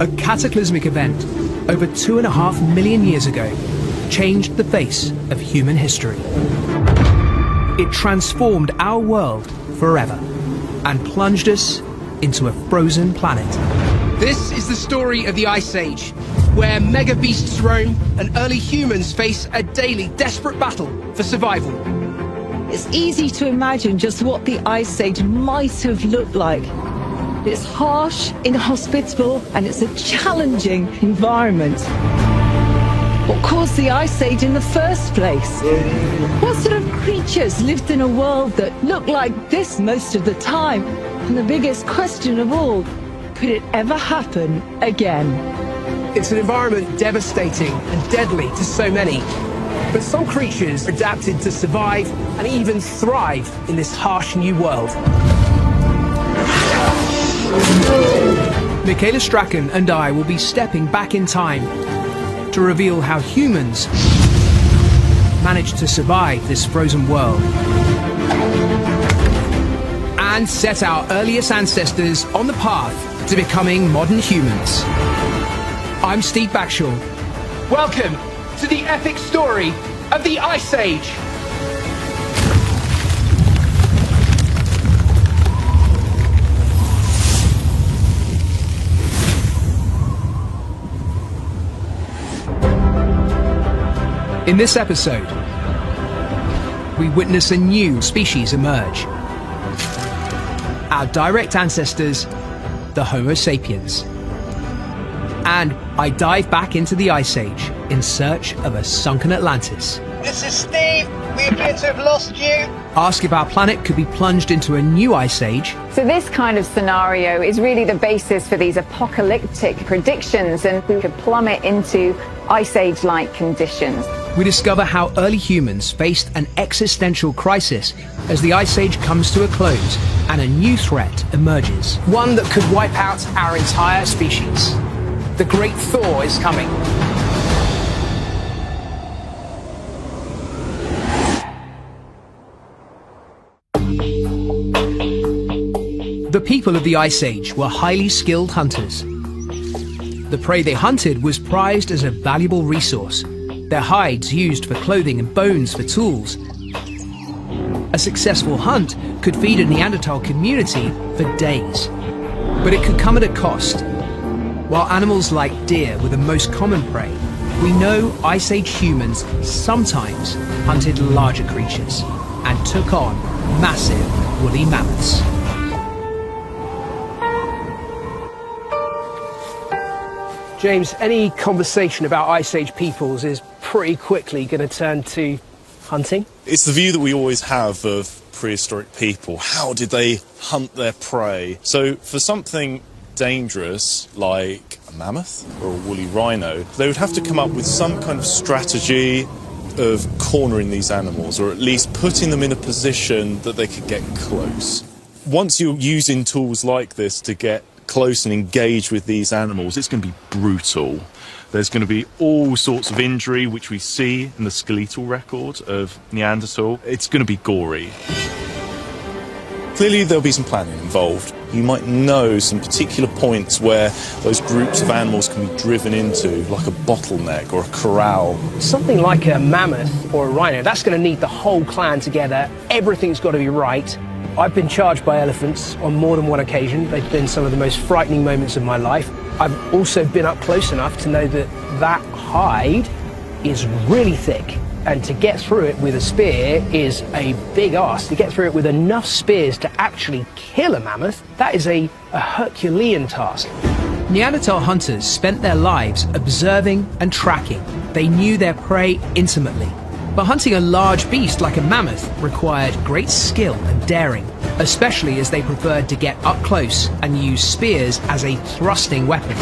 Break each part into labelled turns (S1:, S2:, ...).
S1: A cataclysmic event over 2.5 million years ago changed the face of human history. It transformed our world forever and plunged us into a frozen planet.
S2: This is the story of the Ice Age, where mega beasts roam and early humans face a daily desperate battle for survival.
S3: It's easy to imagine just what the Ice Age might have looked like. It's harsh, inhospitable, and it's a challenging environment. What caused the Ice Age in the first place? What sort of creatures lived in a world that looked like this most of the time? And the biggest question of all, could it ever happen again?
S2: It's an environment devastating and deadly to so many. But some creatures adapted to survive and even thrive in this harsh new world.
S1: Michaela Strachan and I will be stepping back in time to reveal how humans managed to survive this frozen world and set our earliest ancestors on the path to becoming modern humans. I'm Steve Backshall.
S2: Welcome to the epic story of the Ice Age.
S1: In this episode, we witness a new species emerge. Our direct ancestors, the Homo Sapiens. And I dive back into the Ice Age in search of a sunken Atlantis.
S4: This is Steve. We appear to have lost you.
S1: Ask if our planet could be plunged into a new Ice Age.
S5: So this kind of scenario is really the basis for these apocalyptic predictions, and we could plummet into Ice Age-like conditions.
S1: We discover how early humans faced an existential crisis as the Ice Age comes to a close and a new threat emerges.
S2: One that could wipe out our entire species. The Great Thaw is coming.
S1: The people of the Ice Age were highly skilled hunters. The prey they hunted was prized as a valuable resource, their hides used for clothing and bones for tools. A successful hunt could feed a Neanderthal community for days, but it could come at a cost. While animals like deer were the most common prey, we know Ice Age humans sometimes hunted larger creatures and took on massive woolly mammoths.
S2: James, any conversation about Ice Age peoples is pretty quickly going to turn to hunting.
S6: It's the view that we always have of prehistoric people. How did they hunt their prey? So for something dangerous like a mammoth or a woolly rhino, they would have to come up with some kind of strategy of cornering these animals, or at least putting them in a position that they could get close. Once you're using tools like this to get close and engage with these animals, it's going to be brutal. There's going to be all sorts of injury, which we see in the skeletal record of Neanderthal. It's going to be gory. Clearly there'll be some planning involved. You might know some particular points where those groups of animals can be driven into, like a bottleneck or a corral.
S2: Something like a mammoth or a rhino, that's going to need the whole clan together. Everything's got to be right. I've been charged by elephants on more than one occasion. They've been some of the most frightening moments of my life. I've also been up close enough to know that that hide is really thick, and to get through it with a spear is a big ask. To get through it with enough spears to actually kill a mammoth, that is a Herculean task.
S1: Neanderthal hunters spent their lives observing and tracking. They knew their prey intimately. But hunting a large beast like a mammoth required great skill and daring, especially as they preferred to get up close and use spears as a thrusting weapon.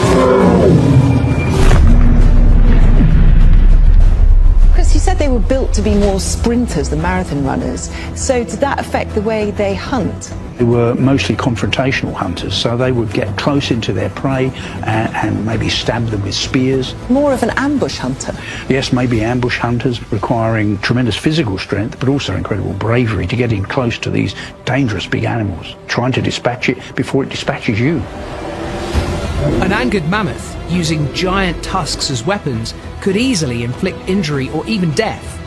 S3: Chris, you said they were built to be more sprinters than marathon runners. So did that affect the way they hunt?
S7: They were mostly confrontational hunters, so they would get close into their prey and maybe stab them with spears.
S3: More of an ambush hunter?
S7: Yes, maybe ambush hunters, requiring tremendous physical strength, but also incredible bravery to get in close to these dangerous big animals, trying to dispatch it before it dispatches you.
S1: An angered mammoth, using giant tusks as weapons, could easily inflict injury or even death.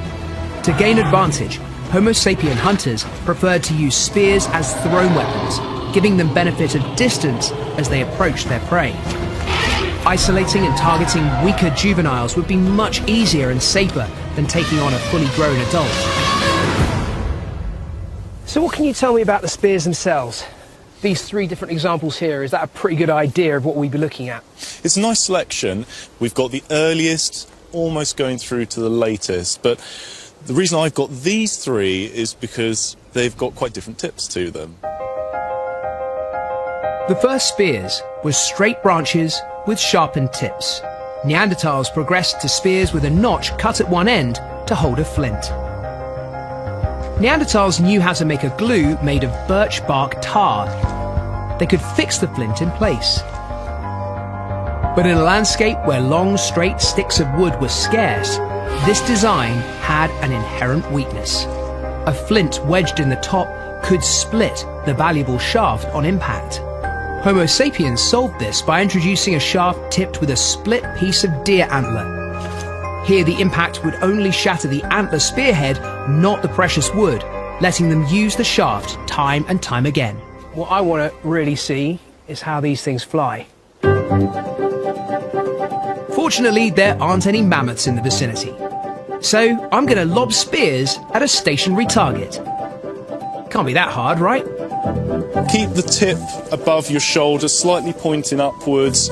S1: To gain advantage, Homo sapien hunters preferred to use spears as thrown weapons, giving them benefit of distance as they approached their prey. Isolating and targeting weaker juveniles would be much easier and safer than taking on a fully grown adult.
S2: So what can you tell me about the spears themselves? These 3 different examples here, is that a pretty good idea of what we'd be looking at?
S6: It's a nice selection. We've got the earliest, almost going through to the latest, but the reason I've got these 3 is because they've got quite different tips to them.
S1: The first spears were straight branches with sharpened tips. Neanderthals progressed to spears with a notch cut at one end to hold a flint. Neanderthals knew how to make a glue made of birch bark tar. They could fix the flint in place. But in a landscape where long, straight sticks of wood were scarce, this design had an inherent weakness. A flint wedged in the top could split the valuable shaft on impact. Homo sapiens solved this by introducing a shaft tipped with a split piece of deer antler. Here the impact would only shatter the antler spearhead, not the precious wood, letting them use the shaft time and time again.
S2: What I want to really see is how these things fly.
S1: Fortunately, there aren't any mammoths in the vicinity. So I'm going to lob spears at a stationary target. Can't be that hard, right?
S6: Keep the tip above your shoulder, slightly pointing upwards.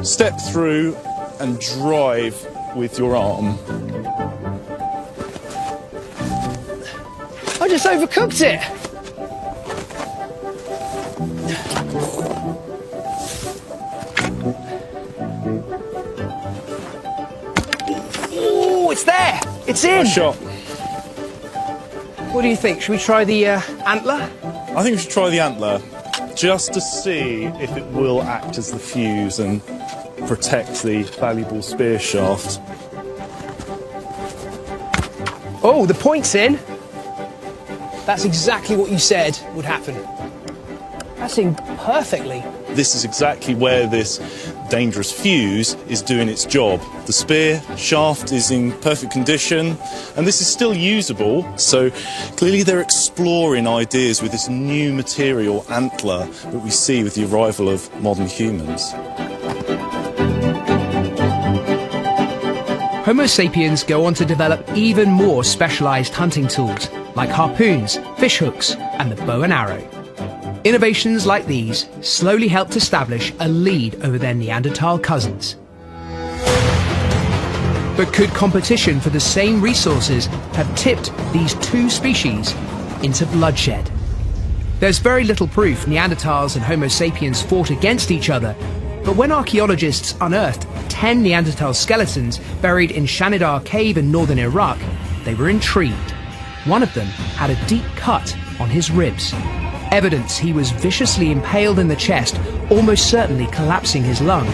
S6: Step through and drive with your arm.
S2: I just overcooked it! Oh, it's there! It's in!
S6: Nice shot.
S2: What do you think? Should we try the antler?
S6: I think we should try the antler, just to see if it will act as the fuse and protect the valuable spear shaft.
S2: Oh, the point's in. That's exactly what you said would happen. That's in perfectly.
S6: This is exactly where this dangerous fuse is doing its job. The spear shaft is in perfect condition, and this is still usable, so clearly they're exploring ideas with this new material, antler, that we see with the arrival of modern humans.
S1: Homo sapiens go on to develop even more specialized hunting tools, like harpoons, fishhooks, and the bow and arrow. Innovations like these slowly helped establish a lead over their Neanderthal cousins. But could competition for the same resources have tipped these 2 species into bloodshed? There's very little proof Neanderthals and Homo sapiens fought against each other, but when archaeologists unearthed 10 Neanderthal skeletons buried in Shanidar Cave in northern Iraq, they were intrigued. One of them had a deep cut on his ribs, evidence he was viciously impaled in the chest, almost certainly collapsing his lung.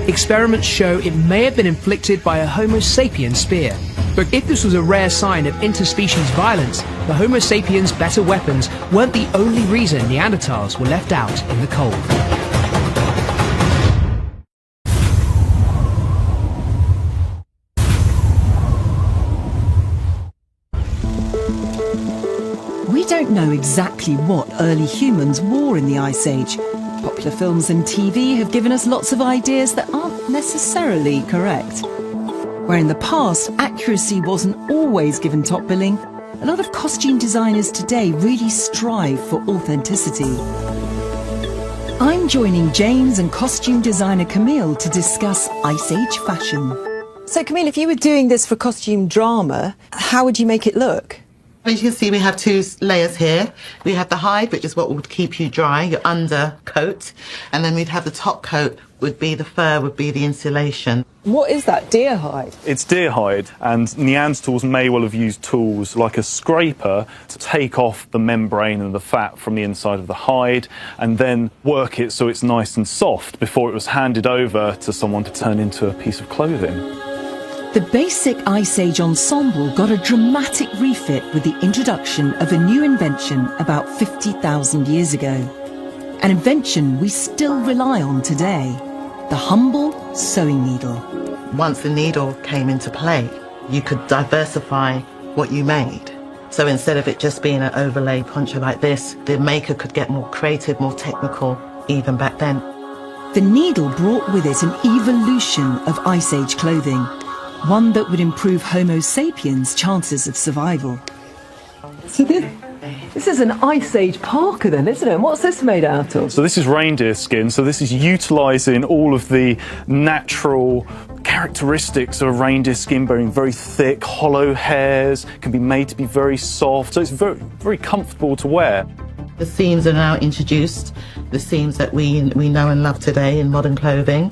S1: Experiments show it may have been inflicted by a Homo sapien spear. But if this was a rare sign of interspecies violence, the Homo sapiens' better weapons weren't the only reason Neanderthals were left out in the cold.
S3: We don't know exactly what early humans wore in the Ice Age. Popular films and TV have given us lots of ideas that aren't necessarily correct. Where in the past, accuracy wasn't always given top billing, a lot of costume designers today really strive for authenticity. I'm joining James and costume designer Camille to discuss Ice Age fashion. So Camille, if you were doing this for costume drama, how would you make it look?
S8: As you can see, we have 2 layers here. We have the hide, which is what would keep you dry, your undercoat, and then we'd have the top coat, would be the fur, would be the insulation.
S3: What is that, deer hide?
S6: It's deer hide, and Neanderthals may well have used tools like a scraper to take off the membrane and the fat from the inside of the hide and then work it so it's nice and soft before it was handed over to someone to turn into a piece of clothing.
S3: The basic Ice Age ensemble got a dramatic refit with the introduction of a new invention about 50,000 years ago. An invention we still rely on today.
S9: the humble sewing needle.
S8: Once the needle came into play, you could diversify what you made. So instead of it just being an overlay poncho like this, the maker could get more creative, more technical, even back then.
S9: The needle brought with it an evolution of Ice Age clothing, one that would improve Homo sapiens' chances of survival.
S3: So this is an Ice Age parka then, isn't it? And what's this made out of?
S6: So this is reindeer skin, so this is utilising all of the natural characteristics of reindeer skin, being very thick, hollow hairs, can be made to be very soft, so it's very, very comfortable to wear.
S8: The seams are now introduced, the seams that we know and love today in modern clothing.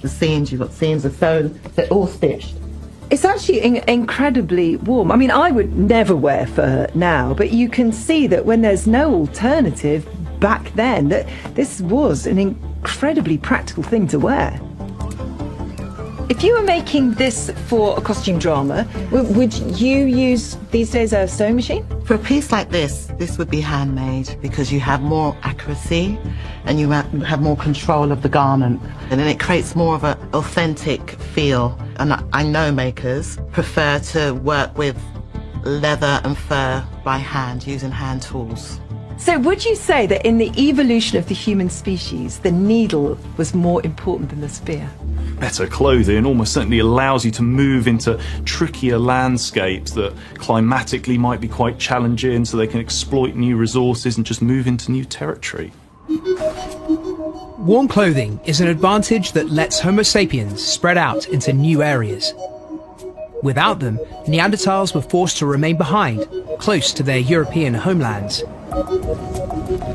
S8: The seams, you've got seams are sewn, they're all stitched.
S3: It's actually incredibly warm. I mean, I would never wear fur now, but you can see that when there's no alternative back then, that this was an incredibly practical thing to wear. If you were making this for a costume drama, would you use these days a sewing machine?
S8: For a piece like this would be handmade because you have more accuracy and you have more control of the garment. And then it creates more of an authentic feel. And I know makers prefer to work with leather and fur by hand, using hand tools.
S3: So would you say that in the evolution of the human species, the needle was more important than the spear?
S6: Better clothing almost certainly allows you to move into trickier landscapes that climatically might be quite challenging, so they can exploit new resources and just move into new territory.
S1: Warm clothing is an advantage that lets Homo sapiens spread out into new areas. Without them, Neanderthals were forced to remain behind, close to their European homelands.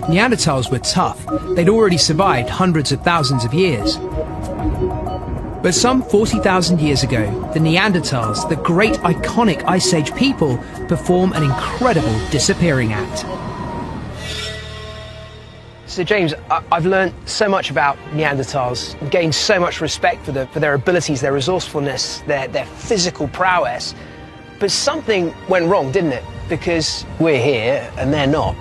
S1: Neanderthals were tough. They'd already survived hundreds of thousands of years. But some 40,000 years ago, the Neanderthals, the great iconic Ice Age people, perform an incredible disappearing act.
S2: So James, I've learned so much about Neanderthals, gained so much respect for their abilities, their resourcefulness, their physical prowess. But something went wrong, didn't it? Because we're here and they're not.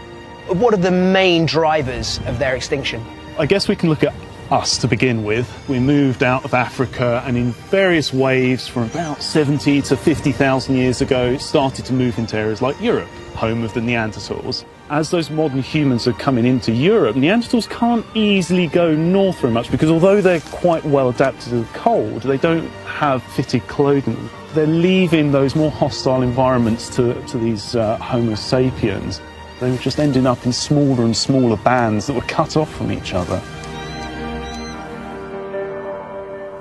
S2: What are the main drivers of their extinction?
S10: I guess we can look at us to begin with. We moved out of Africa and in various waves from about 70 to 50,000 years ago started to move into areas like Europe, home of the Neanderthals. As those modern humans are coming into Europe, Neanderthals can't easily go north very much because although they're quite well adapted to the cold, they don't have fitted clothing. They're leaving those more hostile environments to these Homo sapiens. They were just ending up in smaller and smaller bands that were cut off from each other.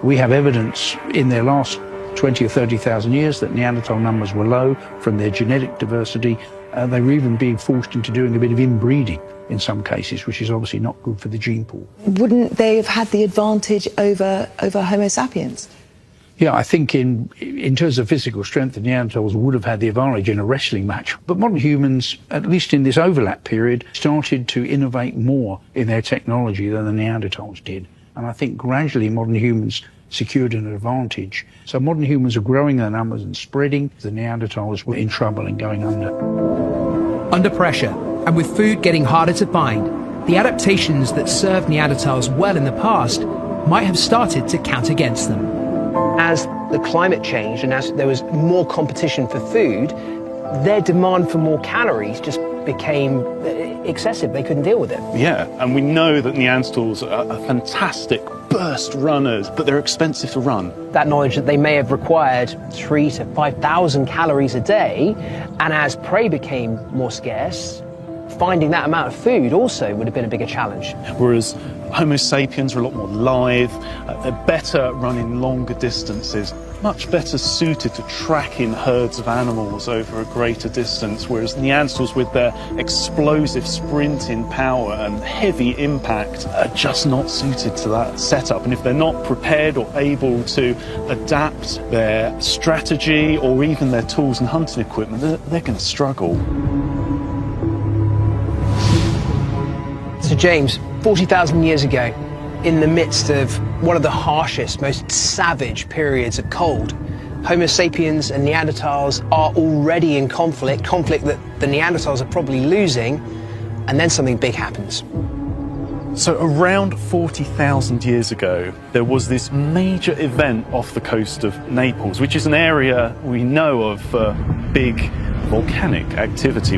S7: We have evidence in their last 20 or 30,000 years that Neanderthal numbers were low from their genetic diversity. They were even being forced into doing a bit of inbreeding in some cases, which is obviously not good for the gene pool.
S3: Wouldn't they have had the advantage over Homo sapiens?
S7: Yeah, I think in terms of physical strength, the Neanderthals would have had the advantage in a wrestling match. But modern humans, at least in this overlap period, started to innovate more in their technology than the Neanderthals did. And I think gradually modern humans secured an advantage. So modern humans are growing their numbers and spreading. The Neanderthals were in trouble and going under.
S1: Under pressure, and with food getting harder to find, the adaptations that served Neanderthals well in the past might have started to count against them.
S2: As the climate changed and as there was more competition for food, their demand for more calories just became excessive. They couldn't deal with it.
S10: Yeah, and we know that Neanderthals are fantastic burst runners, but they're expensive to run.
S2: That knowledge that they may have required 3,000 to 5,000 calories a day, and as prey became more scarce, finding that amount of food also would have been a bigger challenge.
S10: Whereas Homo sapiens are a lot more lithe, they're better running longer distances, much better suited to tracking herds of animals over a greater distance, whereas Neanderthals with their explosive sprinting power and heavy impact are just not suited to that setup. And if they're not prepared or able to adapt their strategy or even their tools and hunting equipment, they're going to struggle.
S2: So James, 40,000 years ago, in the midst of one of the harshest, most savage periods of cold, Homo sapiens and Neanderthals are already in conflict that the Neanderthals are probably losing, and then something big happens.
S10: So around 40,000 years ago, there was this major event off the coast of Naples, which is an area we know of for big volcanic activity.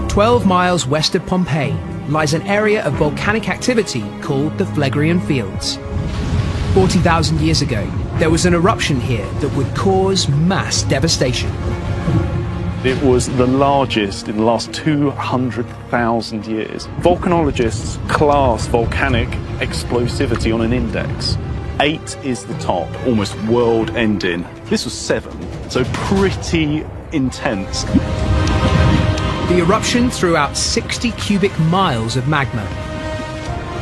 S1: 12 miles west of Pompeii lies an area of volcanic activity called the Phlegrean Fields. 40,000 years ago, there was an eruption here that would cause mass devastation.
S10: It was the largest in the last 200,000 years. Volcanologists class volcanic explosivity on an index. 8 is the top, almost world-ending. This was 7, so pretty intense.
S1: The eruption threw out 60 cubic miles of magma.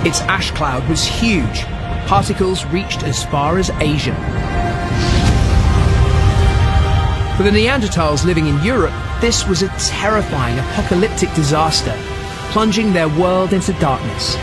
S1: Its ash cloud was huge. Particles reached as far as Asia. For the Neanderthals living in Europe, this was a terrifying apocalyptic disaster, plunging their world into darkness.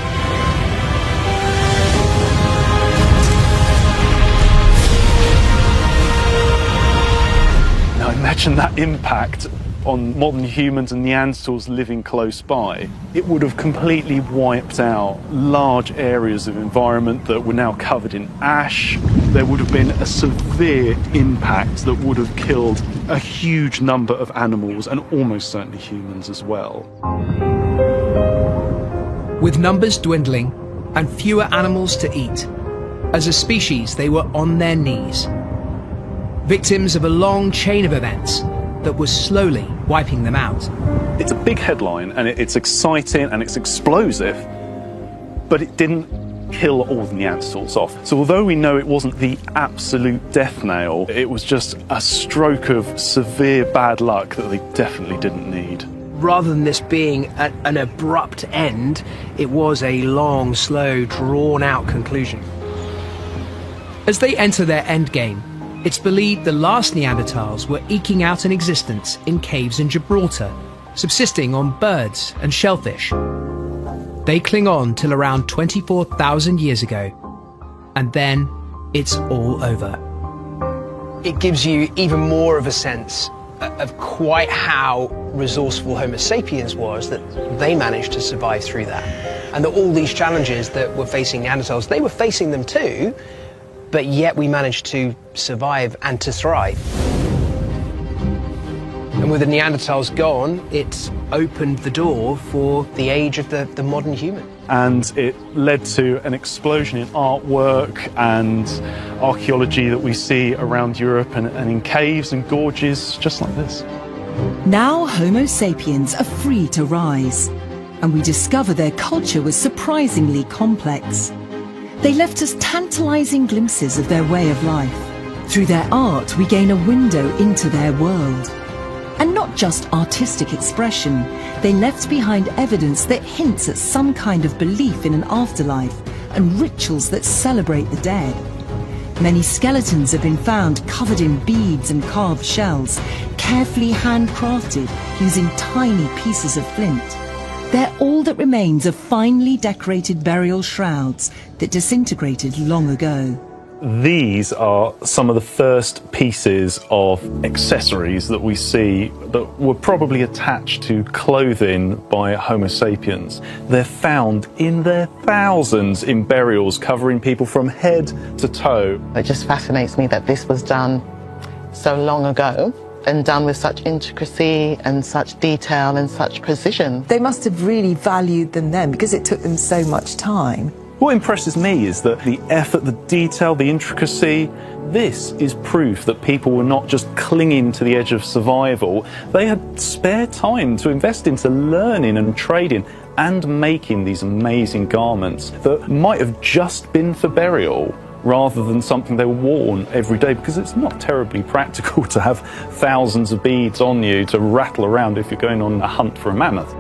S10: Now imagine that impact on modern humans and Neanderthals living close by. It would have completely wiped out large areas of environment that were now covered in ash. There would have been a severe impact that would have killed a huge number of animals and almost certainly humans as well.
S1: With numbers dwindling and fewer animals to eat, as a species they were on their knees, victims of a long chain of events that was slowly wiping them out.
S10: It's a big headline and it's exciting and it's explosive, but it didn't kill all the Neanderthals off. So although we know it wasn't the absolute death nail, it was just a stroke of severe bad luck that they definitely didn't need.
S2: Rather than this being an abrupt end, it was a long, slow, drawn-out conclusion.
S1: As they enter their endgame, it's believed the last Neanderthals were eking out an existence in caves in Gibraltar, subsisting on birds and shellfish. They cling on till around 24,000 years ago, and then it's all over.
S2: It gives you even more of a sense of quite how resourceful Homo sapiens was, that they managed to survive through that. And that all these challenges that were facing Neanderthals, they were facing them too, but yet we managed to survive and to thrive. And with the Neanderthals gone, it's opened the door for the age of the modern human.
S10: And it led to an explosion in artwork and archaeology that we see around Europe and in caves and gorges just like this.
S9: Now Homo sapiens are free to rise, and we discover their culture was surprisingly complex. They left us tantalizing glimpses of their way of life. Through their art, we gain a window into their world. And not just artistic expression, they left behind evidence that hints at some kind of belief in an afterlife and rituals that celebrate the dead. Many skeletons have been found covered in beads and carved shells, carefully handcrafted using tiny pieces of flint. They're all that remains of finely decorated burial shrouds that disintegrated long ago.
S10: These are some of the first pieces of accessories that we see that were probably attached to clothing by Homo sapiens. They're found in their thousands in burials covering people from head to toe.
S8: It just fascinates me that this was done so long ago and done with such intricacy and such detail and such precision.
S3: They must have really valued them then because it took them so much time.
S10: What impresses me is that the effort, the detail, the intricacy, this is proof that people were not just clinging to the edge of survival. They had spare time to invest into learning and trading and making these amazing garments that might have just been for burial rather than something they were worn every day, because it's not terribly practical to have thousands of beads on you to rattle around if you're going on a hunt for a mammoth.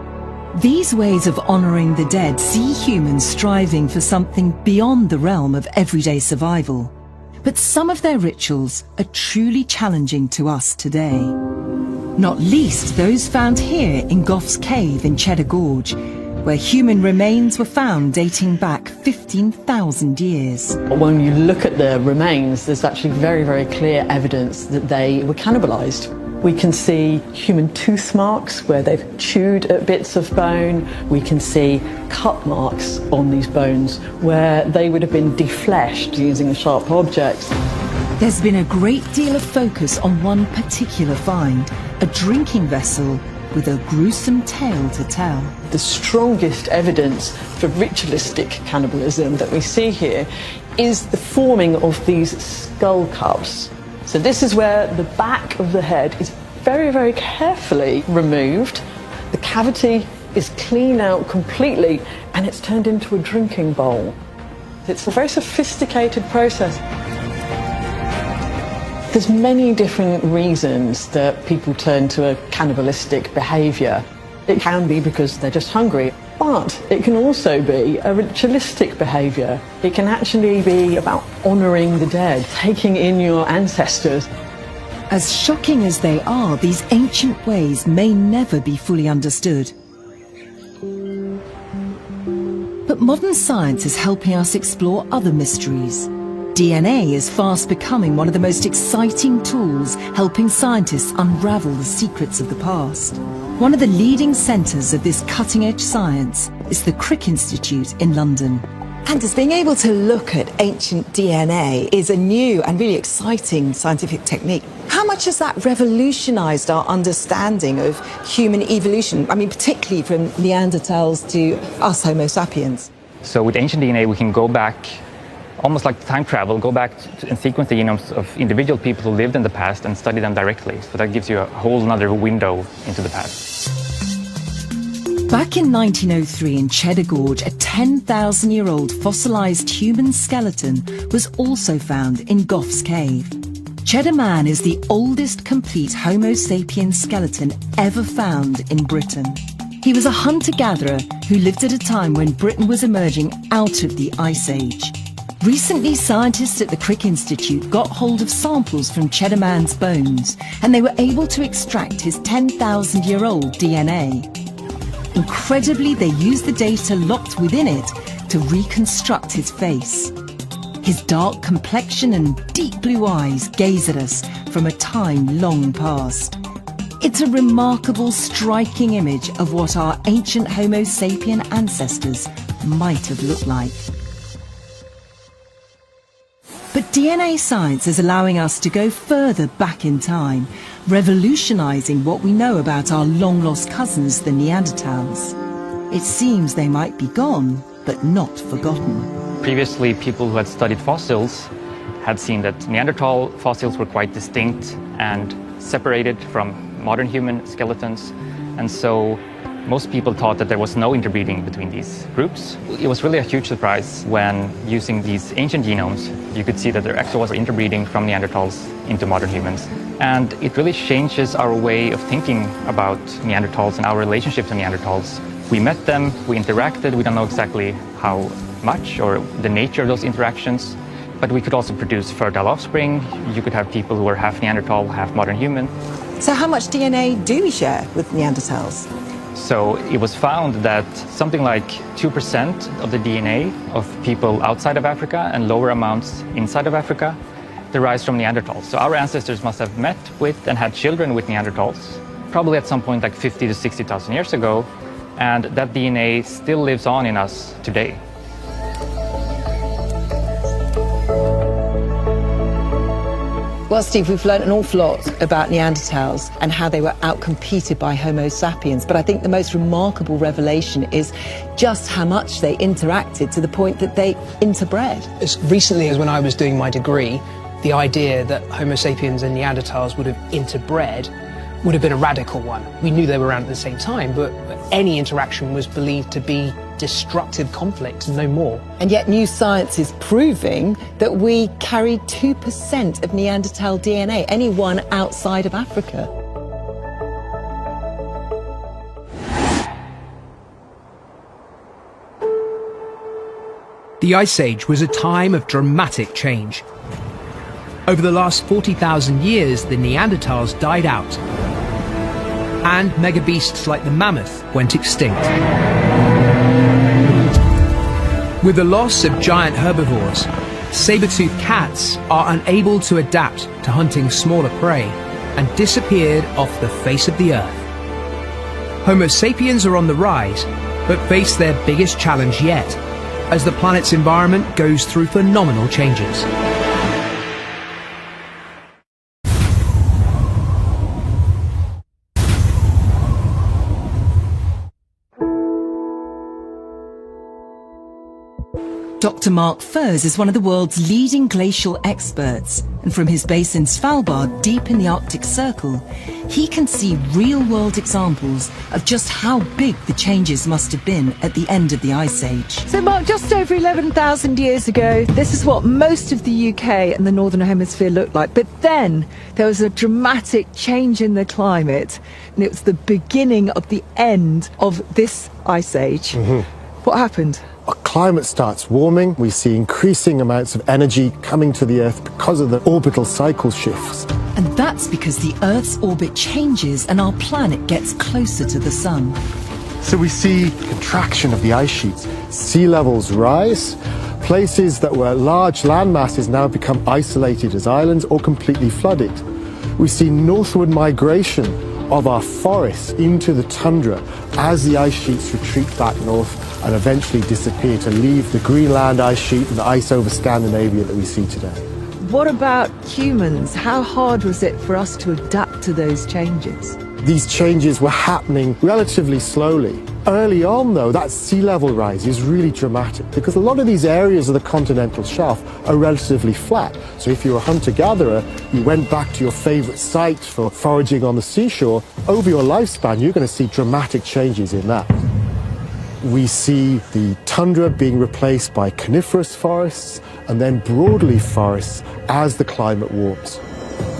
S9: These ways of honouring the dead see humans striving for something beyond the realm of everyday survival. But some of their rituals are truly challenging to us today. Not least those found here in Gough's Cave in Cheddar Gorge, where human remains were found dating back 15,000 years.
S11: When you look at the remains, there's actually very, very clear evidence that they were cannibalised. We can see human tooth marks where they've chewed at bits of bone. We can see cut marks on these bones where they would have been defleshed using a sharp object.
S9: There's been a great deal of focus on one particular find, a drinking vessel with a gruesome tale to tell.
S11: The strongest evidence for ritualistic cannibalism that we see here is the forming of these skull cups. So this is where the back of the head is very, very carefully removed. The cavity is cleaned out completely and it's turned into a drinking bowl. It's a very sophisticated process. There's many different reasons that people turn to a cannibalistic behaviour. It can be because they're just hungry, but it can also be a ritualistic behaviour. It can actually be about honouring the dead, taking in your ancestors.
S9: As shocking as they are, these ancient ways may never be fully understood. But modern science is helping us explore other mysteries. DNA is fast becoming one of the most exciting tools helping scientists unravel the secrets of the past. One of the leading centres of this cutting-edge science is the Crick Institute in London.
S3: Anders, being able to look at ancient DNA is a new and really exciting scientific technique. How much has that revolutionised our understanding of human evolution? I mean, particularly from Neanderthals to us Homo sapiens.
S12: So with ancient DNA, we can go back, almost like time travel, go back and sequence the genomes of individual people who lived in the past and study them directly. So that gives you a whole other window into the past.
S9: Back in 1903 in Cheddar Gorge, a 10,000-year-old fossilised human skeleton was also found in Gough's Cave. Cheddar Man is the oldest complete Homo sapiens skeleton ever found in Britain. He was a hunter-gatherer who lived at a time when Britain was emerging out of the Ice Age. Recently, scientists at the Crick Institute got hold of samples from Cheddar Man's bones, and they were able to extract his 10,000-year-old DNA. Incredibly, they used the data locked within it to reconstruct his face. His dark complexion and deep blue eyes gaze at us from a time long past. It's a remarkable, striking image of what our ancient Homo sapien ancestors might have looked like. But DNA science is allowing us to go further back in time, revolutionising what we know about our long-lost cousins, the Neanderthals. It seems they might be gone, but not forgotten.
S12: Previously, people who had studied fossils had seen that Neanderthal fossils were quite distinct and separated from modern human skeletons, and so most people thought that there was no interbreeding between these groups. It was really a huge surprise when, using these ancient genomes, you could see that there actually was interbreeding from Neanderthals into modern humans. And it really changes our way of thinking about Neanderthals and our relationship to Neanderthals. We met them, we interacted, we don't know exactly how much or the nature of those interactions, but we could also produce fertile offspring. You could have people who were half Neanderthal, half modern human.
S3: So how much DNA do we share with Neanderthals?
S12: So it was found that something like 2% of the DNA of people outside of Africa and lower amounts inside of Africa derives from Neanderthals. So our ancestors must have met with and had children with Neanderthals, probably at some point like 50 to 60,000 years ago, and that DNA still lives on in us today.
S3: Well, Steve, we've learned an awful lot about Neanderthals and how they were outcompeted by Homo sapiens. But I think the most remarkable revelation is just how much they interacted to the point that they interbred.
S2: As recently as when I was doing my degree, the idea that Homo sapiens and Neanderthals would have interbred would have been a radical one. We knew they were around at the same time, but any interaction was believed to be destructive conflict, no more.
S3: And yet new science is proving that we carry 2% of Neanderthal DNA, anyone outside of Africa.
S1: The Ice Age was a time of dramatic change. Over the last 40,000 years, the Neanderthals died out, and megabeasts like the mammoth went extinct. With the loss of giant herbivores, saber-toothed cats are unable to adapt to hunting smaller prey, and disappeared off the face of the Earth. Homo sapiens are on the rise, but face their biggest challenge yet, as the planet's environment goes through phenomenal changes.
S9: Dr. Mark Furs is one of the world's leading glacial experts, and from his base in Svalbard, deep in the Arctic Circle, he can see real-world examples of just how big the changes must have been at the end of the Ice Age.
S3: So Mark, just over 11,000 years ago, this is what most of the UK and the Northern Hemisphere looked like. But then there was a dramatic change in the climate, and it was the beginning of the end of this Ice Age. What happened?
S13: Our climate starts warming. We see increasing amounts of energy coming to the Earth because of the orbital cycle shifts.
S9: And that's because the Earth's orbit changes and our planet gets closer to the Sun.
S13: So we see contraction of the ice sheets. Sea levels rise. Places that were large land masses now become isolated as islands or completely flooded. We see northward migration of our forests into the tundra as the ice sheets retreat back north and eventually disappear to leave the Greenland ice sheet and the ice over Scandinavia that we see today.
S3: What about humans? How hard was it for us to adapt to those changes?
S13: These changes were happening relatively slowly. Early on, though, that sea level rise is really dramatic because a lot of these areas of the continental shelf are relatively flat. So if you're a hunter-gatherer, you went back to your favorite site for foraging on the seashore, over your lifespan, you're going to see dramatic changes in that. We see the tundra being replaced by coniferous forests and then broadleaf forests as the climate warms.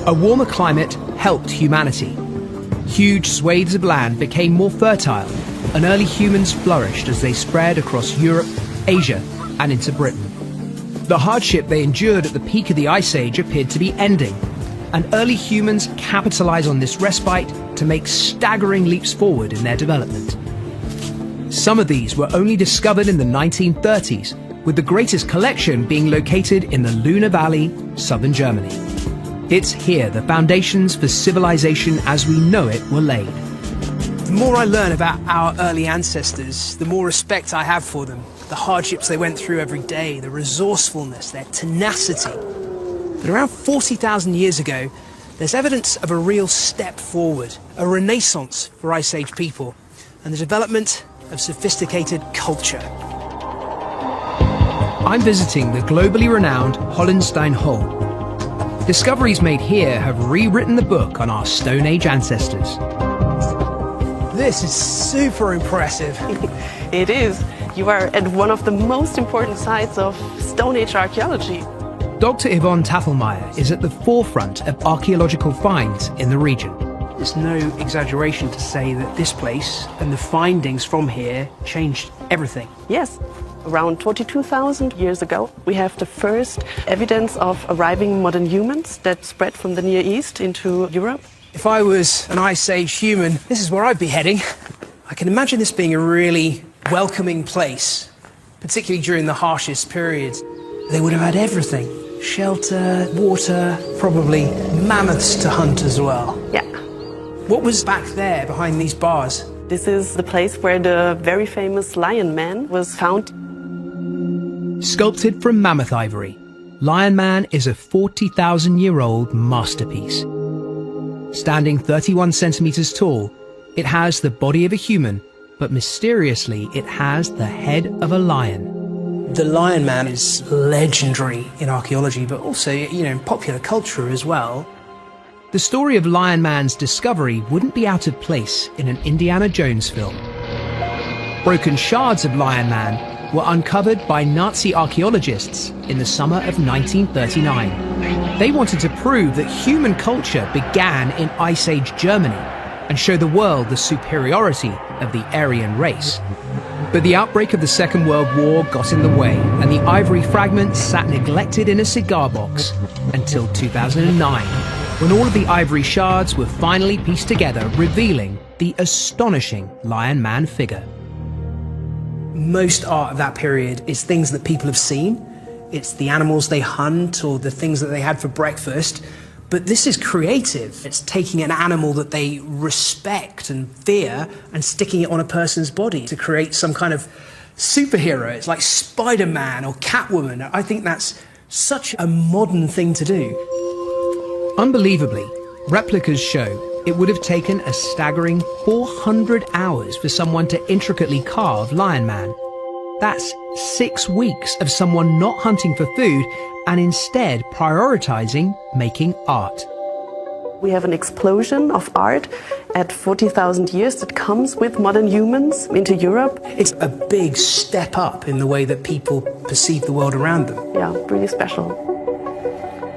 S1: A warmer climate helped humanity. Huge swathes of land became more fertile, and early humans flourished as they spread across Europe, Asia, and into Britain. The hardship they endured at the peak of the Ice Age appeared to be ending, and early humans capitalized on this respite to make staggering leaps forward in their development. Some of these were only discovered in the 1930s, with the greatest collection being located in the Luna Valley, southern Germany. It's here the foundations for civilization as we know it were laid.
S2: The more I learn about our early ancestors, the more respect I have for them. The hardships they went through every day, the resourcefulness, their tenacity. But around 40,000 years ago, there's evidence of a real step forward, a renaissance for Ice Age people, and the development of sophisticated culture.
S1: I'm visiting the globally renowned Hollenstein Hole. Discoveries made here have rewritten the book on our Stone Age ancestors.
S2: This is super impressive.
S11: It is. You are at one of the most important sites of Stone Age archaeology.
S1: Dr. Yvonne Tafelmeyer is at the forefront of archaeological finds in the region.
S2: It's no exaggeration to say that this place and the findings from here changed everything.
S11: Yes. Around 42,000 years ago, we have the first evidence of arriving modern humans that spread from the Near East into Europe.
S2: If I was an Ice Age human, this is where I'd be heading. I can imagine this being a really welcoming place, particularly during the harshest periods. They would have had everything. Shelter, water, probably mammoths to hunt as well.
S11: Yeah.
S2: What was back there behind these bars?
S11: This is the place where the very famous Lion Man was found.
S1: Sculpted from mammoth ivory, Lion Man is a 40,000-year-old masterpiece. Standing 31 centimeters tall, it has the body of a human, but mysteriously it has the head of a lion.
S2: The Lion Man is legendary in archaeology, but also, in popular culture as well.
S1: The story of Lion Man's discovery wouldn't be out of place in an Indiana Jones film. Broken shards of Lion Man were uncovered by Nazi archaeologists in the summer of 1939. They wanted to prove that human culture began in Ice Age Germany and show the world the superiority of the Aryan race. But the outbreak of the Second World War got in the way, and the ivory fragments sat neglected in a cigar box until 2009, when all of the ivory shards were finally pieced together, revealing the astonishing Lion Man figure.
S2: Most art of that period is things that people have seen. It's the animals they hunt or the things that they had for breakfast. But this is creative. It's taking an animal that they respect and fear and sticking it on a person's body to create some kind of superhero. It's like Spider-Man or Catwoman. I think that's such a modern thing to do.
S1: Unbelievably, replicas show it would have taken a staggering 400 hours for someone to intricately carve Lion Man. That's 6 weeks of someone not hunting for food and instead prioritizing making art.
S14: We have an explosion of art at 40,000 years that comes with modern humans into Europe.
S2: It's a big step up in the way that people perceive the world around them.
S14: Yeah, really special.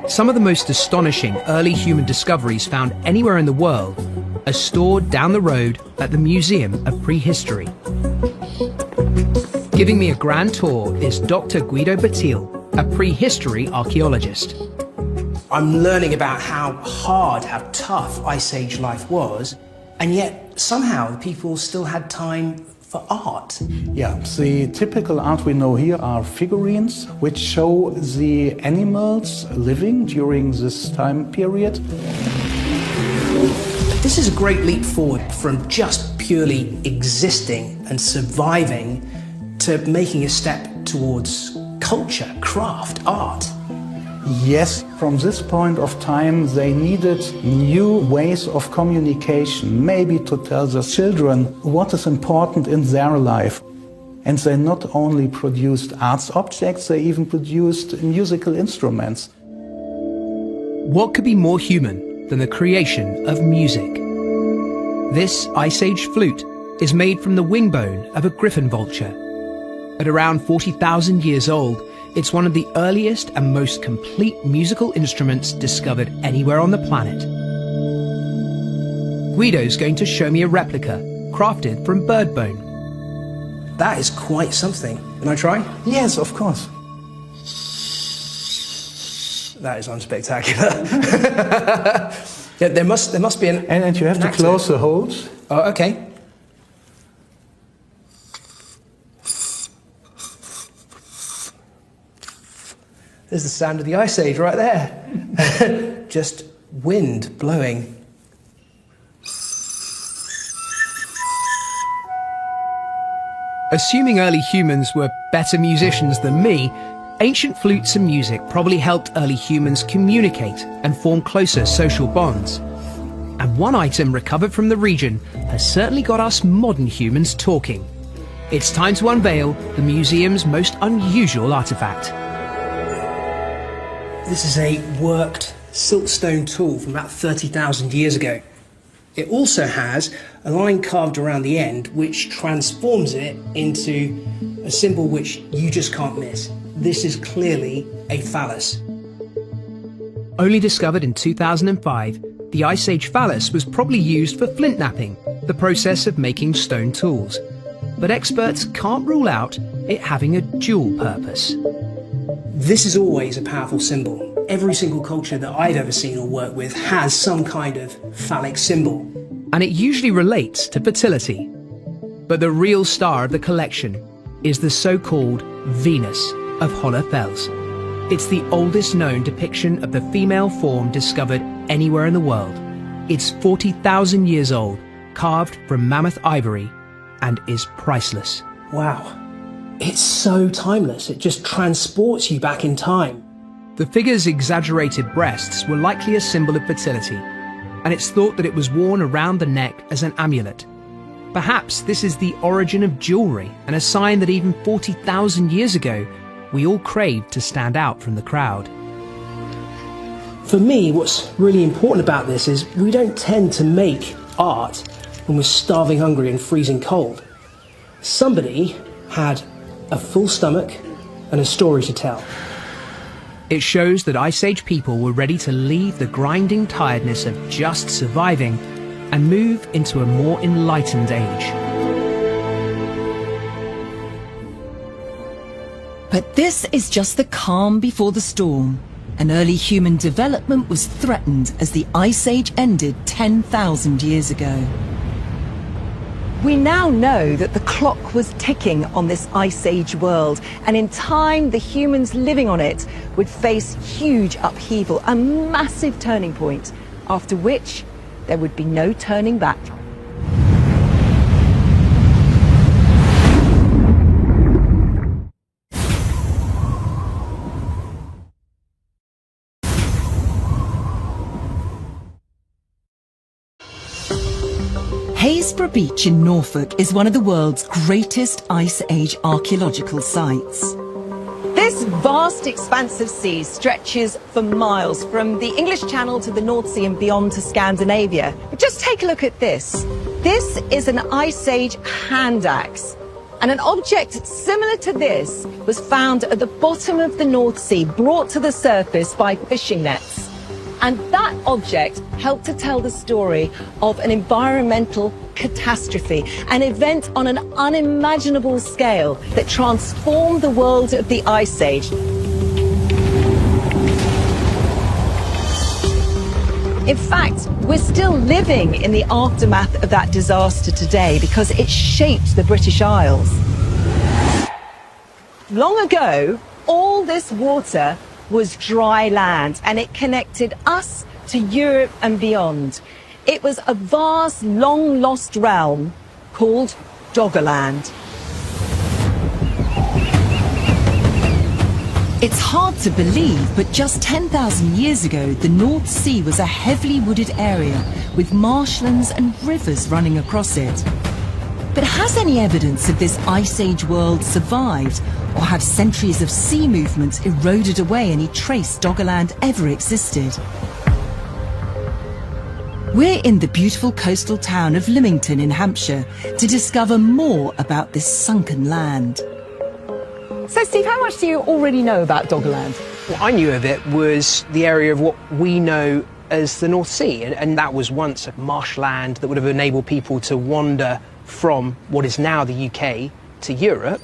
S1: Some of the most astonishing early human discoveries found anywhere in the world are stored down the road at the Museum of Prehistory. Giving me a grand tour is Dr. Guido Battil, a prehistory archaeologist.
S2: I'm learning about how hard, how tough Ice Age life was, and yet somehow people still had time for art.
S7: Yeah, the typical art we know here are figurines, which show the animals living during this time period.
S2: This is a great leap forward from just purely existing and surviving to making a step towards culture, craft, art.
S7: Yes, from this point of time they needed new ways of communication, maybe to tell the children what is important in their life. And they not only produced arts objects, they even produced musical instruments.
S1: What could be more human than the creation of music? This Ice Age flute is made from the wing bone of a griffon vulture. At around 40,000 years old, it's one of the earliest and most complete musical instruments discovered anywhere on the planet. Guido's going to show me a replica crafted from bird bone.
S2: That is quite something. Can I try?
S7: Yes, of course.
S2: That is unspectacular. Yeah, there must be an...
S7: And you have to close the holes.
S2: Oh, okay. There's the sound of the Ice Age right there. Just wind blowing.
S1: Assuming early humans were better musicians than me, ancient flutes and music probably helped early humans communicate and form closer social bonds. And one item recovered from the region has certainly got us modern humans talking. It's time to unveil the museum's most unusual artifact.
S2: This is a worked siltstone tool from about 30,000 years ago. It also has a line carved around the end which transforms it into a symbol which you just can't miss. This is clearly a phallus.
S1: Only discovered in 2005, the Ice Age phallus was probably used for flint knapping, the process of making stone tools. But experts can't rule out it having a dual purpose.
S2: This is always a powerful symbol. Every single culture that I've ever seen or worked with has some kind of phallic symbol.
S1: And it usually relates to fertility. But the real star of the collection is the so-called Venus of Holarfels. It's the oldest known depiction of the female form discovered anywhere in the world. It's 40,000 years old, carved from mammoth ivory, and is priceless.
S2: Wow. It's so timeless. It just transports you back in time.
S1: The figure's exaggerated breasts were likely a symbol of fertility, and it's thought that it was worn around the neck as an amulet. Perhaps this is the origin of jewelry and a sign that even 40,000 years ago, we all craved to stand out from the crowd.
S2: For me, what's really important about this is we don't tend to make art when we're starving hungry and freezing cold. Somebody had a full stomach and a story to tell.
S1: It shows that Ice Age people were ready to leave the grinding tiredness of just surviving and move into a more enlightened age.
S9: But this is just the calm before the storm. An early human development was threatened as the Ice Age ended 10,000 years ago.
S3: We now know that the clock was ticking on this Ice Age world, and in time, the humans living on it would face huge upheaval, a massive turning point, after which there would be no turning back. Haysborough Beach in Norfolk is one of the world's greatest Ice Age archaeological sites. This vast expanse of sea stretches for miles, from the English Channel to the North Sea and beyond to Scandinavia. But just take a look at this. This is an Ice Age hand axe. And an object similar to this was found at the bottom of the North Sea, brought to the surface by fishing nets. And that object helped to tell the story of an environmental catastrophe, an event on an unimaginable scale that transformed the world of the Ice Age. In fact, we're still living in the aftermath of that disaster today because it shaped the British Isles. Long ago, all this water was dry land, and it connected us to Europe and beyond. It was a vast, long-lost realm called Doggerland. It's hard to believe, but just 10,000 years ago, the North Sea was a heavily wooded area with marshlands and rivers running across it. But has any evidence of this Ice Age world survived, or have centuries of sea movements eroded away any trace Doggerland ever existed? We're in the beautiful coastal town of Lymington in Hampshire to discover more about this sunken land. So Steve, how much do you already know about Doggerland?
S2: What I knew of it was the area of what we know as the North Sea, and that was once a marshland that would have enabled people to wander from what is now the UK to Europe,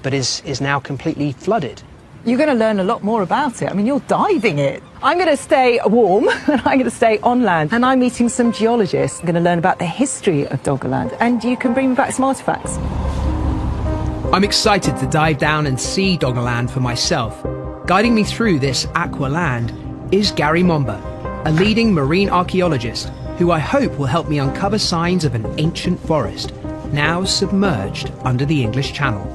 S2: but is now completely flooded.
S3: You're going to learn a lot more about it. I mean, you're diving it. I'm going to stay warm, and I'm going to stay on land, and I'm meeting some geologists. I'm going to learn about the history of Doggerland, and you can bring me back some artefacts.
S1: I'm excited to dive down and see Doggerland for myself. Guiding me through this aqua land is Gary Momba, a leading marine archaeologist who I hope will help me uncover signs of an ancient forest, now submerged under the English Channel.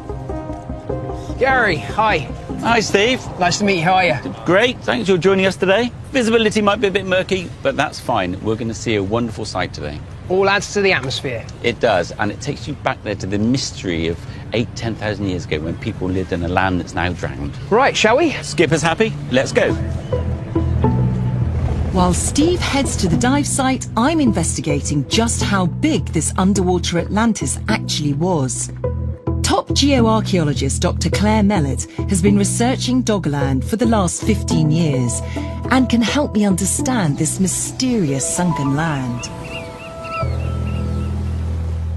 S2: Gary, hi.
S15: Hi, Steve.
S2: Nice to meet you. How are you?
S15: Great. Thanks for joining us today. Visibility might be a bit murky, but that's fine. We're going to see a wonderful sight today.
S2: All adds to the atmosphere.
S15: It does, and it takes you back there to the mystery of 8,000–10,000 years ago when people lived in a land that's now drowned.
S2: Right, shall we?
S15: Skipper's happy? Let's go.
S9: While Steve heads to the dive site, I'm investigating just how big this underwater Atlantis actually was. Top geoarchaeologist Dr. Claire Mellett has been researching Doggerland for the last 15 years and can help me understand this mysterious sunken land.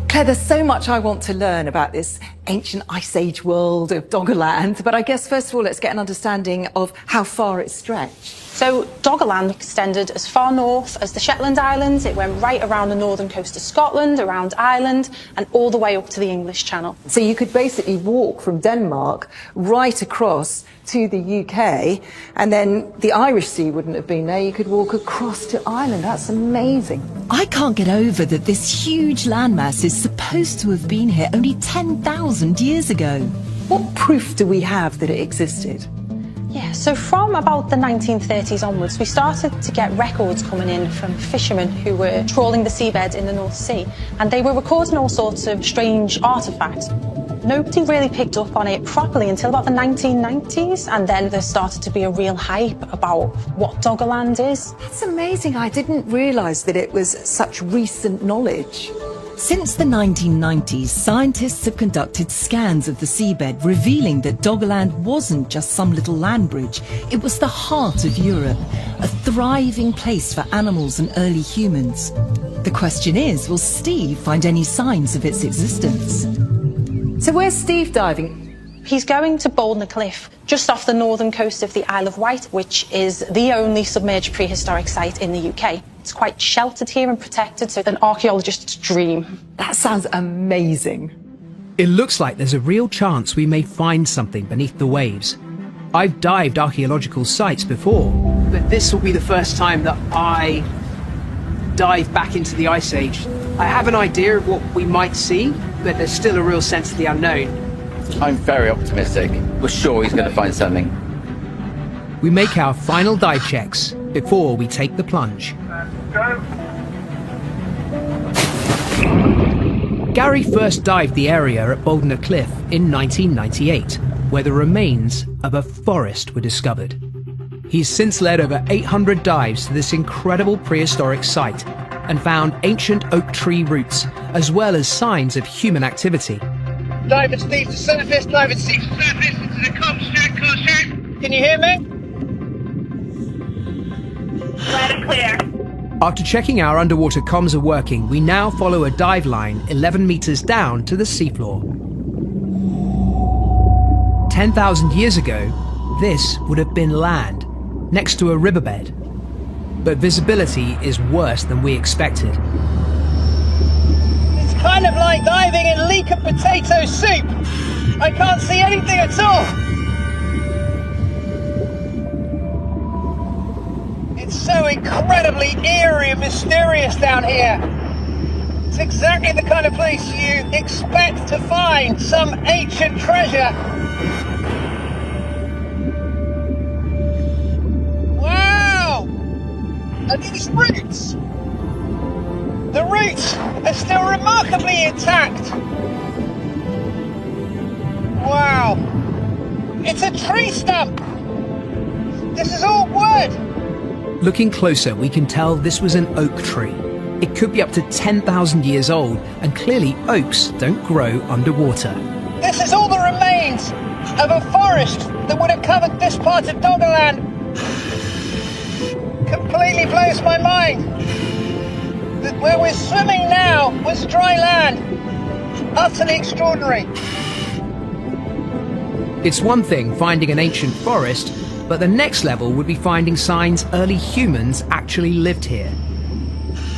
S3: Claire, there's so much I want to learn about this ancient Ice Age world of Doggerland, but I guess first of all let's get an understanding of how far it stretched.
S16: So Doggerland extended as far north as the Shetland Islands. It went right around the northern coast of Scotland, around Ireland, and all the way up to the English Channel.
S3: So you could basically walk from Denmark right across to the UK, and then the Irish Sea wouldn't have been there. You could walk across to Ireland. That's amazing.
S9: I can't get over that this huge landmass is supposed to have been here only 10,000 years ago.
S3: What proof do we have that it existed?
S16: Yeah, so from about the 1930s onwards, we started to get records coming in from fishermen who were trawling the seabed in the North Sea, and they were recording all sorts of strange artefacts. Nobody really picked up on it properly until about the 1990s, and then there started to be a real hype about what Doggerland is.
S3: That's amazing. I didn't realise that it was such recent knowledge.
S9: Since the 1990s, scientists have conducted scans of the seabed, revealing that Doggerland wasn't just some little land bridge. It was the heart of Europe, a thriving place for animals and early humans. The question is, will Steve find any signs of its existence?
S3: So where's Steve diving?
S16: He's going to Boldner Cliff, just off the northern coast of the Isle of Wight, which is the only submerged prehistoric site in the UK. It's quite sheltered here and protected, so an archaeologist's dream.
S3: That sounds amazing.
S1: It looks like there's a real chance we may find something beneath the waves. I've dived archaeological sites before,
S2: But this will be the first time that I dive back into the Ice Age. I have an idea of what we might see, but there's still a real sense of the unknown.
S17: I'm very optimistic. We're sure he's going to find something.
S1: we make our final dive checks before we take the plunge. Gary first dived the area at Boulder Cliff in 1998, where the remains of a forest were discovered. He's since led over 800 dives to this incredible prehistoric site and found ancient oak tree roots, as well as signs of human activity.
S4: Dive at Steve to surface, dive at Steve to surface, into the close check. Can you hear me? Loud and clear.
S1: After checking our underwater comms are working, we now follow a dive line 11 meters down to the seafloor. 10,000 years ago, this would have been land, next to a riverbed. But visibility is worse than we expected.
S4: It's kind of like diving in leek and potato soup. I can't see anything at all. It's so incredibly eerie and mysterious down here. It's exactly the kind of place you expect to find some ancient treasure. Wow! And these roots! The roots are still remarkably intact. Wow! It's a tree stump! This is all wood!
S1: Looking closer, we can tell this was an oak tree. It could be up to 10,000 years old, and clearly oaks don't grow underwater.
S4: This is all the remains of a forest that would have covered this part of Doggerland. Completely blows my mind. That where we're swimming now was dry land. Utterly extraordinary.
S1: It's one thing finding an ancient forest, but the next level would be finding signs early humans actually lived here.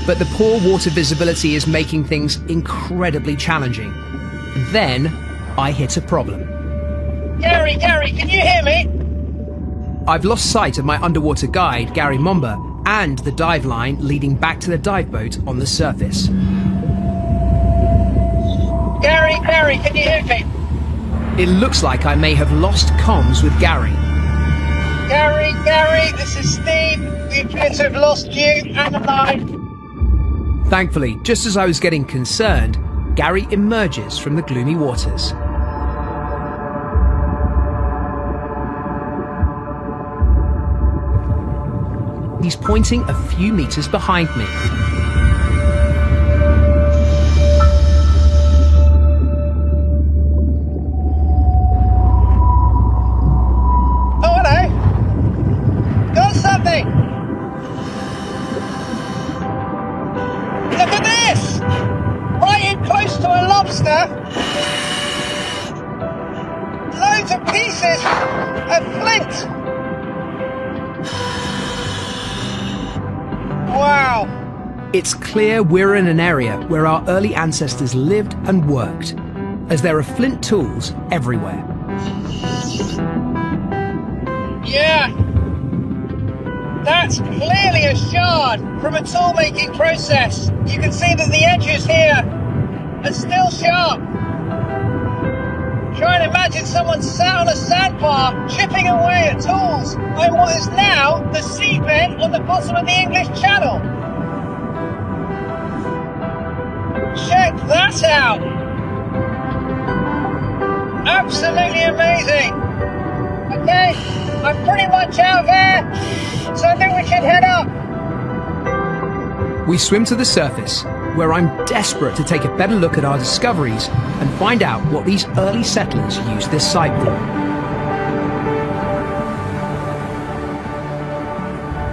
S1: But the poor water visibility is making things incredibly challenging. Then I hit a problem.
S4: Gary, can you hear me?
S1: I've lost sight of my underwater guide, Gary Momba, and the dive line leading back to the dive boat on the surface.
S4: Gary, can you hear me?
S1: It looks like I may have lost comms with Gary.
S4: Gary, this is Steve. We appear to have lost you and the line.
S1: Thankfully, just as I was getting concerned, Gary emerges from the gloomy waters. He's pointing a few meters behind me.
S4: Oh, hello. Got something. Look at this. Right in close to a lobster. Loads of pieces of flint. Wow!
S1: It's clear we're in an area where our early ancestors lived and worked, as there are flint tools everywhere.
S4: Yeah! That's clearly a shard from a tool-making process. You can see that the edges here are still sharp. Try and imagine someone sat on a sandbar chipping away at tools on what is now the seabed on the bottom of the English Channel. Check that out! Absolutely amazing! Okay, I'm pretty much out there, so I think we should head up.
S1: We swim to the surface, where I'm desperate to take a better look at our discoveries and find out what these early settlers used this site for.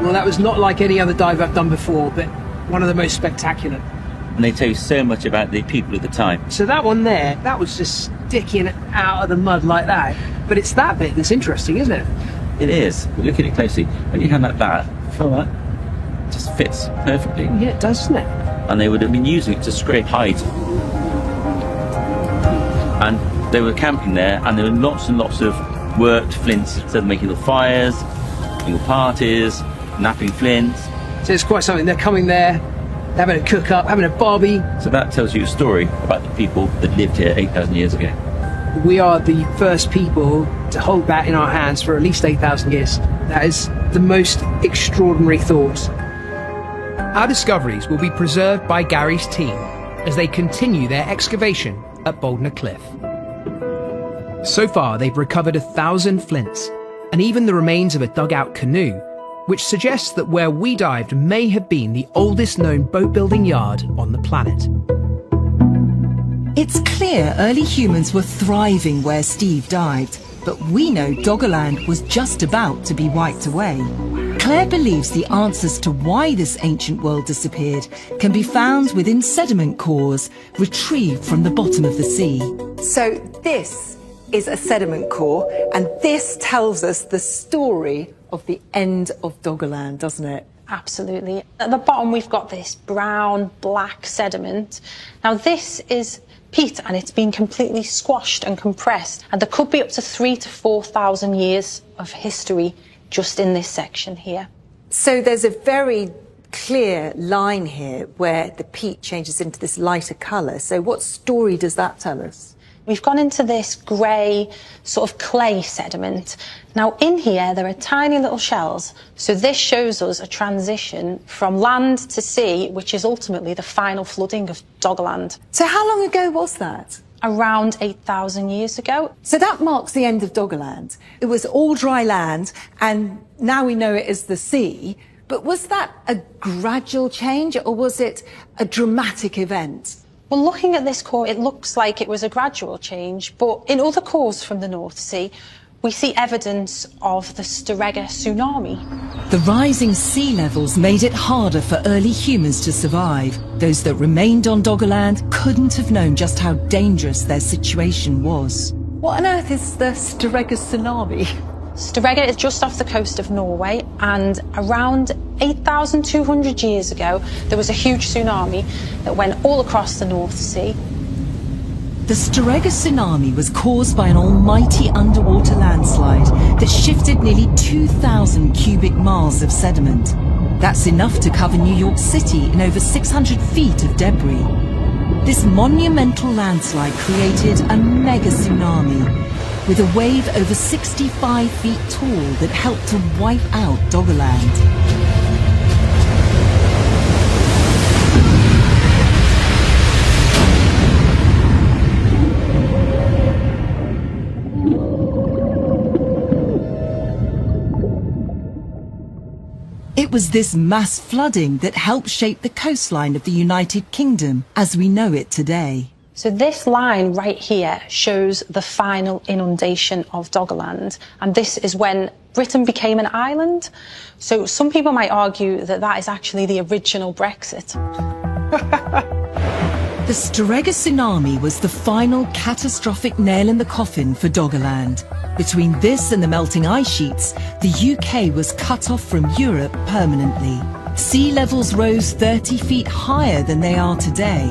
S2: Well, that was not like any other dive I've done before, but one of the most spectacular.
S15: And they tell you so much about the people at the time.
S2: So that one there, that was just sticking out of the mud like that. But it's that bit that's interesting, isn't it?
S15: It is. But look at it closely. When you hand like that, feel that? Just fits perfectly.
S2: Yeah, it does, doesn't it?
S15: And they would have been using it to scrape hides. And they were camping there, and there were lots and lots of worked flints, so they're making little fires, little parties, napping flints.
S2: So it's quite something. They're coming there, having a cook up, having a barbie.
S15: So that tells you a story about the people that lived here 8,000 years ago.
S2: We are the first people to hold that in our hands for at least 8,000 years. That is the most extraordinary thought.
S1: Our discoveries will be preserved by Gary's team as they continue their excavation at Boulder Cliff. So far, they've recovered 1,000 flints and even the remains of a dugout canoe, which suggests that where we dived may have been the oldest known boat-building yard on the planet.
S9: It's clear early humans were thriving where Steve dived, but we know Doggerland was just about to be wiped away. Claire believes the answers to why this ancient world disappeared can be found within sediment cores retrieved from the bottom of the sea.
S3: So this is a sediment core, and this tells us the story of the end of Doggerland, doesn't it?
S16: Absolutely. At the bottom we've got this brown, black sediment. Now this is peat, and it's been completely squashed and compressed, and there could be up to 3,000 to 4,000 years of history just in this section here.
S3: So there's a very clear line here where the peat changes into this lighter colour. So what story does that tell us?
S16: We've gone into this grey sort of clay sediment. Now in here there are tiny little shells, so this shows us a transition from land to sea, which is ultimately the final flooding of Doggerland.
S3: So how long ago was that?
S16: Around 8,000 years ago.
S3: So that marks the end of Doggerland. It was all dry land, and now we know it as the sea. But was that a gradual change, or was it a dramatic event?
S16: Well, looking at this core, it looks like it was a gradual change, but in other cores from the North Sea, we see evidence of the Storegga tsunami.
S9: The rising sea levels made it harder for early humans to survive. Those that remained on Doggerland couldn't have known just how dangerous their situation was.
S3: What on earth is the Storegga tsunami?
S16: Storegga is just off the coast of Norway, and around 8,200 years ago, there was a huge tsunami that went all across the North Sea.
S9: The Storegga tsunami was caused by an almighty underwater landslide that shifted nearly 2,000 cubic miles of sediment. That's enough to cover New York City in over 600 feet of debris. This monumental landslide created a mega tsunami with a wave over 65 feet tall that helped to wipe out Doggerland. It was this mass flooding that helped shape the coastline of the United Kingdom as we know it today.
S16: So this line right here shows the final inundation of Doggerland, and this is when Britain became an island. So some people might argue that that is actually the original Brexit.
S9: The Storegga tsunami was the final catastrophic nail in the coffin for Doggerland. Between this and the melting ice sheets, the UK was cut off from Europe permanently. Sea levels rose 30 feet higher than they are today,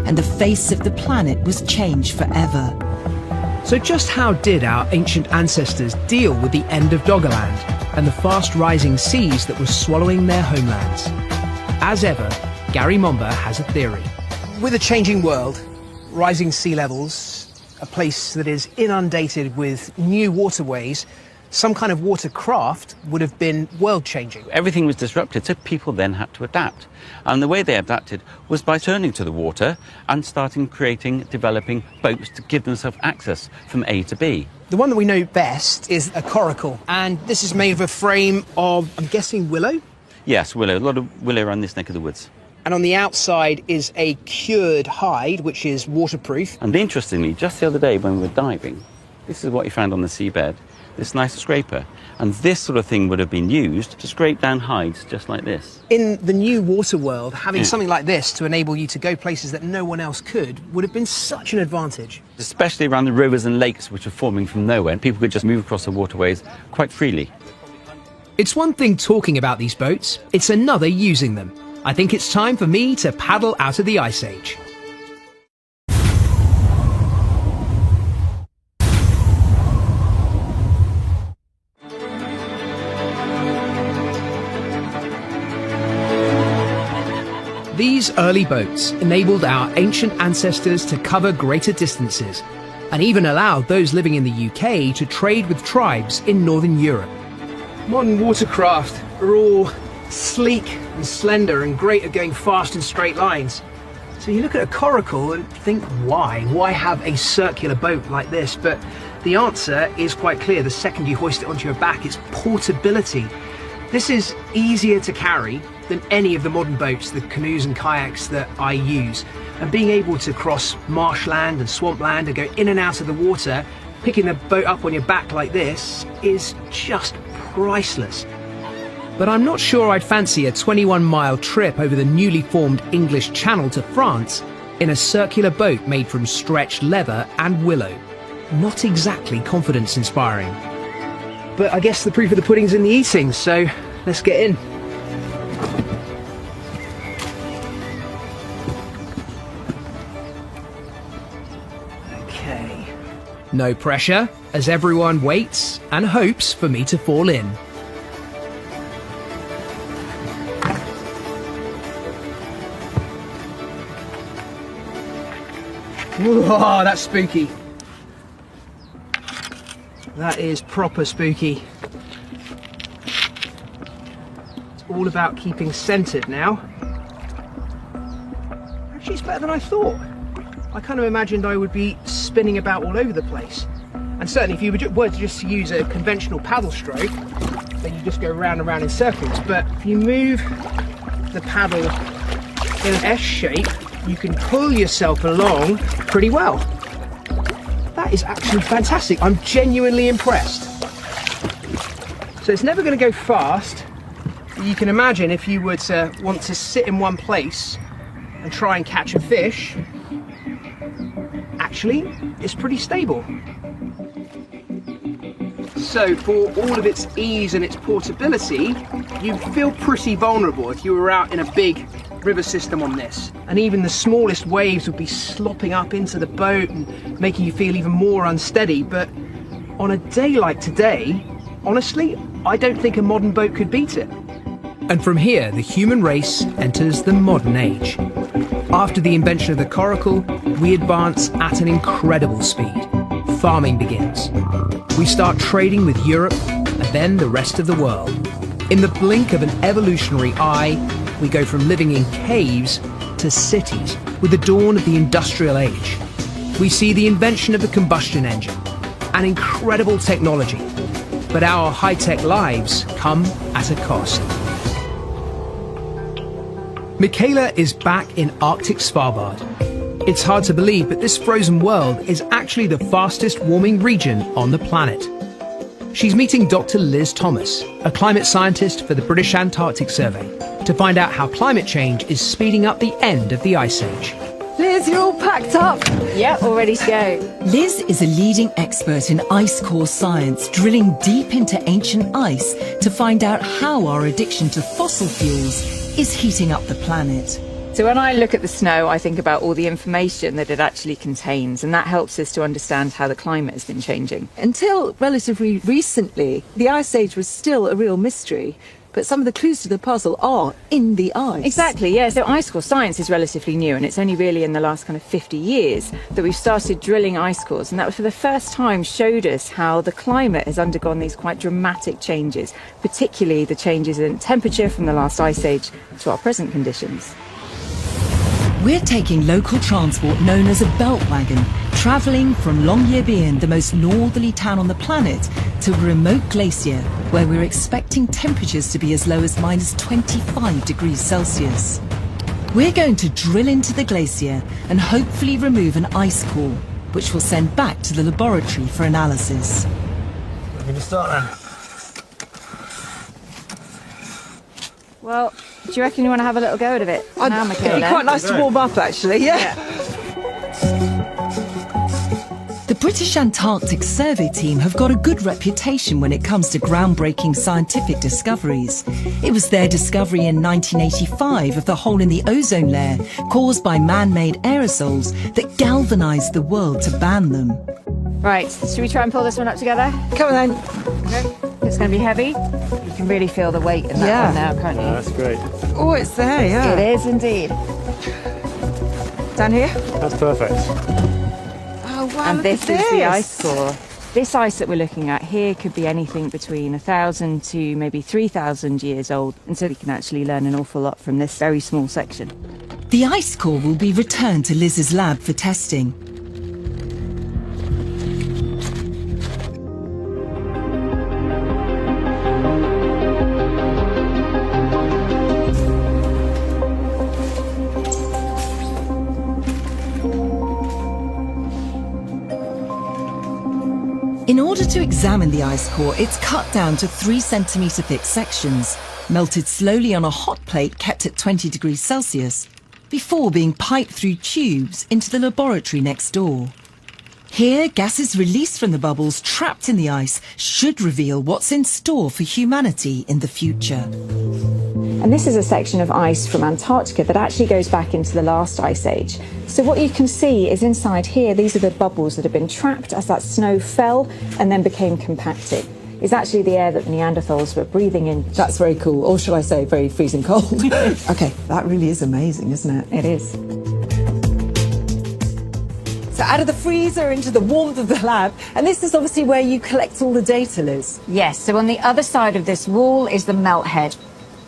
S9: and the face of the planet was changed forever.
S1: So just how did our ancient ancestors deal with the end of Doggerland and the fast-rising seas that were swallowing their homelands? As ever, Gary Momba has a theory.
S2: With a changing world, rising sea levels, a place that is inundated with new waterways, some kind of watercraft would have been world-changing.
S15: Everything was disrupted, so people then had to adapt. And the way they adapted was by turning to the water and developing boats to give themselves access from A to B.
S2: The one that we know best is a coracle, and this is made of a frame of, I'm guessing, willow?
S15: Yes, willow. A lot of willow around this neck of the woods.
S2: And on the outside is a cured hide, which is waterproof.
S15: And interestingly, just the other day when we were diving, this is what you found on the seabed. This nice scraper, and this sort of thing would have been used to scrape down hides just like this.
S2: In the new water world, having something like this to enable you to go places that no one else could would have been such an advantage.
S15: Especially around the rivers and lakes which are forming from nowhere, and people could just move across the waterways quite freely.
S1: It's one thing talking about these boats, it's another using them. I think it's time for me to paddle out of the Ice Age. These early boats enabled our ancient ancestors to cover greater distances and even allowed those living in the UK to trade with tribes in Northern Europe.
S2: Modern watercraft are all sleek and slender and great at going fast in straight lines. So you look at a coracle and think, why? Why have a circular boat like this? But the answer is quite clear. The second you hoist it onto your back, it's portability. This is easier to carry than any of the modern boats, the canoes and kayaks that I use. And being able to cross marshland and swampland and go in and out of the water, picking the boat up on your back like this is just priceless.
S1: But I'm not sure I'd fancy a 21-mile trip over the newly formed English Channel to France in a circular boat made from stretched leather and willow. Not exactly confidence-inspiring.
S2: But I guess the proof of the pudding's in the eating, so let's get in. Okay.
S1: No pressure, as everyone waits and hopes for me to fall in.
S2: Whoa, that's spooky. That is proper spooky. It's all about keeping centered now. Actually, it's better than I thought. I kind of imagined I would be spinning about all over the place. And certainly if you were to just use a conventional paddle stroke, then you just go round and round in circles. But if you move the paddle in an S shape, you can pull yourself along pretty well. That is actually fantastic. I'm genuinely impressed. So it's never going to go fast. You can imagine if you were to want to sit in one place and try and catch a fish, actually, it's pretty stable. So for all of its ease and its portability, you feel pretty vulnerable if you were out in a big river system on this. And even the smallest waves would be slopping up into the boat and making you feel even more unsteady. But on a day like today, honestly, I don't think a modern boat could beat it.
S1: And from here, the human race enters the modern age. After the invention of the coracle, we advance at an incredible speed. Farming begins. We start trading with Europe and then the rest of the world. In the blink of an evolutionary eye, we go from living in caves to cities with the dawn of the industrial age. We see the invention of the combustion engine, an incredible technology, but our high-tech lives come at a cost. Michaela is back in Arctic Svalbard. It's hard to believe, but this frozen world is actually the fastest warming region on the planet. She's meeting Dr. Liz Thomas, a climate scientist for the British Antarctic Survey, to find out how climate change is speeding up the end of the Ice Age.
S3: Liz, you're all packed up.
S5: Yep, all ready to go.
S9: Liz is a leading expert in ice core science, drilling deep into ancient ice to find out how our addiction to fossil fuels is heating up the planet.
S5: So when I look at the snow, I think about all the information that it actually contains, and that helps us to understand how the climate has been changing.
S3: Until relatively recently, the Ice Age was still a real mystery. But some of the clues to the puzzle are in the ice.
S5: Exactly, yeah. So ice core science is relatively new, and it's only really in the last kind of 50 years that we've started drilling ice cores, and that for the first time showed us how the climate has undergone these quite dramatic changes, particularly the changes in temperature from the last ice age to our present conditions.
S9: We're taking local transport known as a belt wagon, travelling from Longyearbyen, the most northerly town on the planet, to a remote glacier where we're expecting temperatures to be as low as minus 25 degrees Celsius. We're going to drill into the glacier and hopefully remove an ice core, which we'll send back to the laboratory for analysis.
S2: We're going to start then.
S5: Well, do you reckon you want to have a little go at it now, Michaela?
S3: It'd be quite nice to warm up, actually, yeah.
S9: The British Antarctic Survey team have got a good reputation when it comes to groundbreaking scientific discoveries. It was their discovery in 1985 of the hole in the ozone layer caused by man-made aerosols that galvanised the world to ban them.
S5: Right, should we try and pull this one up together?
S3: Come on then.
S5: Okay. It's going to be heavy. You can really feel the weight in that one now, can't you?
S10: That's great.
S3: Oh, it's there, yeah.
S5: It is indeed.
S3: Down here?
S10: That's perfect.
S3: Oh, wow,
S5: And
S3: look
S5: this
S3: at
S5: is the ice core. This ice that we're looking at here could be anything between 1,000 to maybe 3,000 years old, and so we can actually learn an awful lot from this very small section.
S9: The ice core will be returned to Liz's lab for testing. In order to examine the ice core, it's cut down to 3 centimetre thick sections, melted slowly on a hot plate kept at 20 degrees Celsius, before being piped through tubes into the laboratory next door. Here, gases released from the bubbles trapped in the ice should reveal what's in store for humanity in the future.
S5: And this is a section of ice from Antarctica that actually goes back into the last ice age. So what you can see is inside here, these are the bubbles that have been trapped as that snow fell and then became compacted. It's actually the air that the Neanderthals were breathing in.
S3: That's very cool, or shall I say very freezing cold. Okay, that really is amazing, isn't it?
S5: It is.
S3: So out of the freezer into the warmth of the lab, and this is obviously where you collect all the data, Liz.
S5: Yes, so on the other side of this wall is the melt head.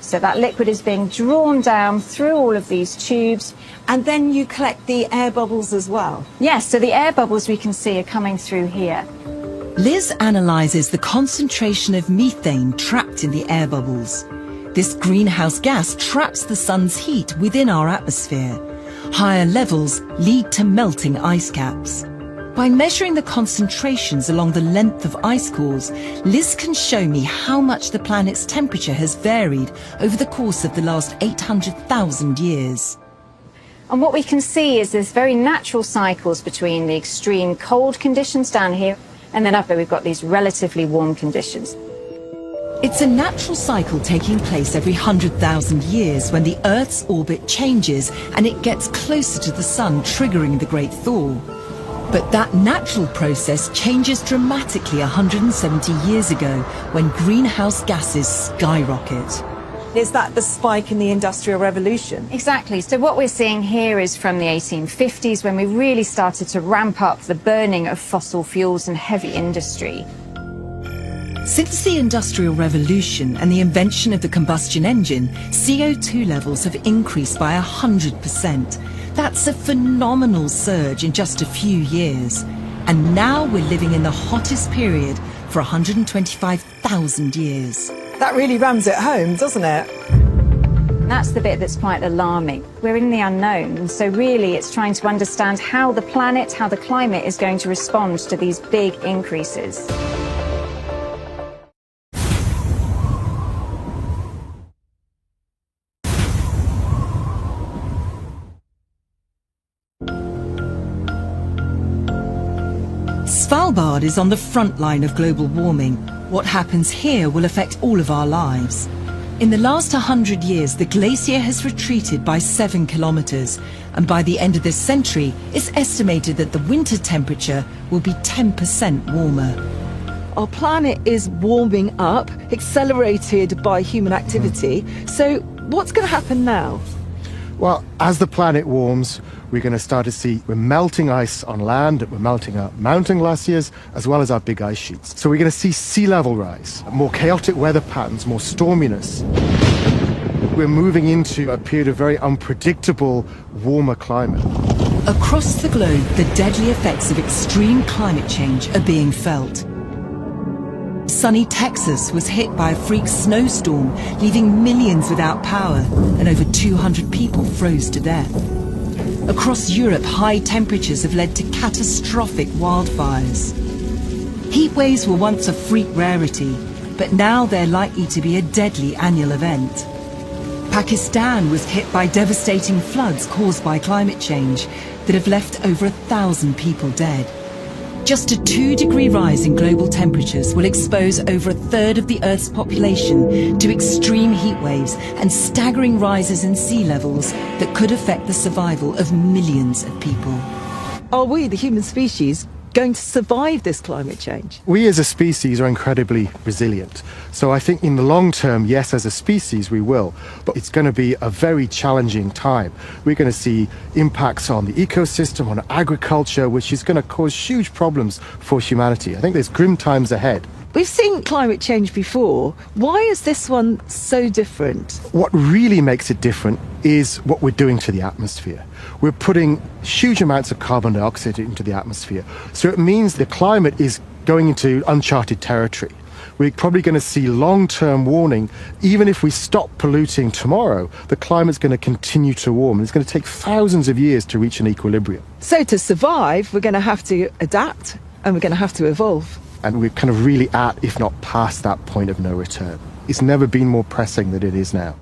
S5: So that liquid is being drawn down through all of these tubes.
S3: And then you collect the air bubbles as well?
S5: Yes, so the air bubbles we can see are coming through here.
S9: Liz analyses the concentration of methane trapped in the air bubbles. This greenhouse gas traps the sun's heat within our atmosphere. Higher levels lead to melting ice caps. By measuring the concentrations along the length of ice cores, Liz can show me how much the planet's temperature has varied over the course of the last 800,000 years.
S5: And what we can see is there's very natural cycles between the extreme cold conditions down here, and then up there we've got these relatively warm conditions.
S9: It's a natural cycle taking place every 100,000 years when the Earth's orbit changes and it gets closer to the sun, triggering the Great Thaw. But that natural process changes dramatically 170 years ago when greenhouse gases skyrocket.
S3: Is that the spike in the Industrial Revolution?
S5: Exactly. So what we're seeing here is from the 1850s when we really started to ramp up the burning of fossil fuels and heavy industry.
S9: Since the Industrial Revolution and the invention of the combustion engine, CO2 levels have increased by 100%. That's a phenomenal surge in just a few years. And now we're living in the hottest period for 125,000 years.
S3: That really rams it home, doesn't it?
S5: And that's the bit that's quite alarming. We're in the unknown, and so really it's trying to understand how the planet, how the climate is going to respond to these big increases.
S9: Svalbard is on the front line of global warming. What happens here will affect all of our lives. In the last 100 years, the glacier has retreated by 7 kilometers, and by the end of this century, it's estimated that the winter temperature will be 10% warmer.
S3: Our planet is warming up, accelerated by human activity. So what's going to happen now?
S13: Well, as the planet warms, we're going to start to see we're melting ice on land, we're melting our mountain glaciers, as well as our big ice sheets. So we're going to see sea level rise, more chaotic weather patterns, more storminess. We're moving into a period of very unpredictable, warmer climate.
S9: Across the globe, the deadly effects of extreme climate change are being felt. Sunny Texas was hit by a freak snowstorm, leaving millions without power, and over 200 people froze to death. Across Europe, high temperatures have led to catastrophic wildfires. Heat waves were once a freak rarity, but now they're likely to be a deadly annual event. Pakistan was hit by devastating floods caused by climate change that have left over 1,000 people dead. Just a 2-degree rise in global temperatures will expose over a third of the Earth's population to extreme heat waves and staggering rises in sea levels that could affect the survival of millions of people.
S3: Are we, the human species, going to survive this climate change?
S13: We as a species are incredibly resilient. So I think in the long term, yes, as a species we will, but it's going to be a very challenging time. We're going to see impacts on the ecosystem, on agriculture, which is going to cause huge problems for humanity. I think there's grim times ahead.
S3: We've seen climate change before. Why is this one so different?
S13: What really makes it different is what we're doing to the atmosphere. We're putting huge amounts of carbon dioxide into the atmosphere. So it means the climate is going into uncharted territory. We're probably going to see long-term warming. Even if we stop polluting tomorrow, the climate's going to continue to warm. It's going to take thousands of years to reach an equilibrium.
S3: So to survive, we're going to have to adapt and we're going to have to evolve.
S13: And we're kind of really at, if not past, that point of no return. It's never been more pressing than it is now.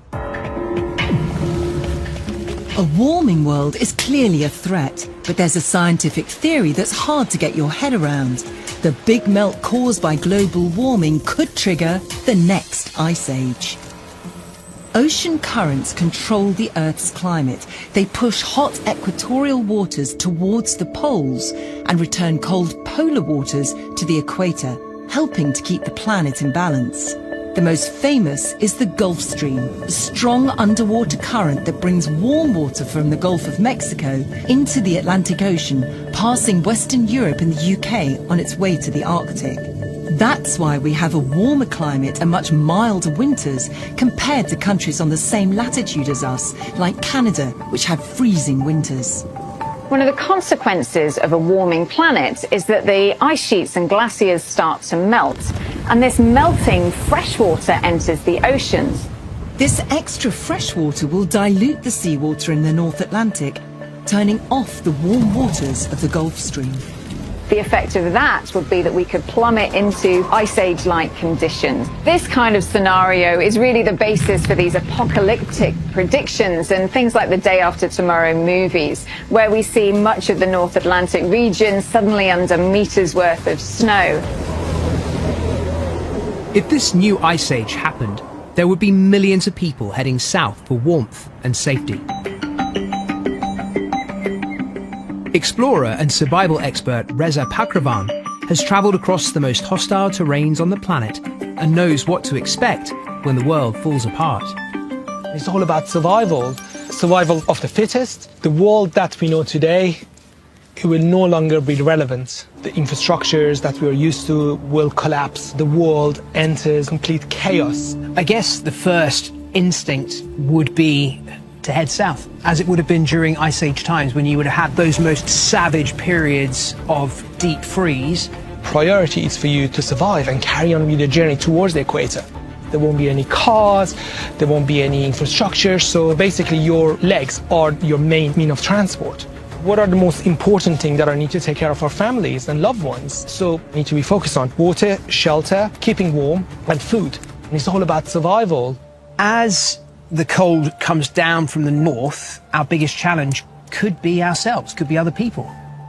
S9: A warming world is clearly a threat, but there's a scientific theory that's hard to get your head around. The big melt caused by global warming could trigger the next ice age. Ocean currents control the Earth's climate. They push hot equatorial waters towards the poles and return cold polar waters to the equator, helping to keep the planet in balance. The most famous is the Gulf Stream, a strong underwater current that brings warm water from the Gulf of Mexico into the Atlantic Ocean, passing Western Europe and the UK on its way to the Arctic. That's why we have a warmer climate and much milder winters compared to countries on the same latitude as us, like Canada, which have freezing winters.
S5: One of the consequences of a warming planet is that the ice sheets and glaciers start to melt, and this melting freshwater enters the oceans.
S9: This extra freshwater will dilute the seawater in the North Atlantic, turning off the warm waters of the Gulf Stream.
S5: The effect of that would be that we could plummet into ice age-like conditions. This kind of scenario is really the basis for these apocalyptic predictions and things like the Day After Tomorrow movies, where we see much of the North Atlantic region suddenly under meters worth of snow.
S1: If this new ice age happened, there would be millions of people heading south for warmth and safety. Explorer and survival expert Reza Pakravan has travelled across the most hostile terrains on the planet and knows what to expect when the world falls apart.
S2: It's all about survival. Survival of the fittest. The world that we know today, it will no longer be relevant. The infrastructures that we are used to will collapse. The world enters complete chaos.
S1: I guess the first instinct would be to head south, as it would have been during Ice Age times when you would have had those most savage periods of deep freeze.
S2: Priority is for you to survive and carry on with your journey towards the equator. There won't be any cars, there won't be any infrastructure, so basically your legs are your main means of transport. What are the most important things that I need to take care of our families and loved ones? So I need to be focused on water, shelter, keeping warm, and food. And it's all about survival.
S1: As the cold comes down from the north, our biggest challenge could be ourselves, could be other people.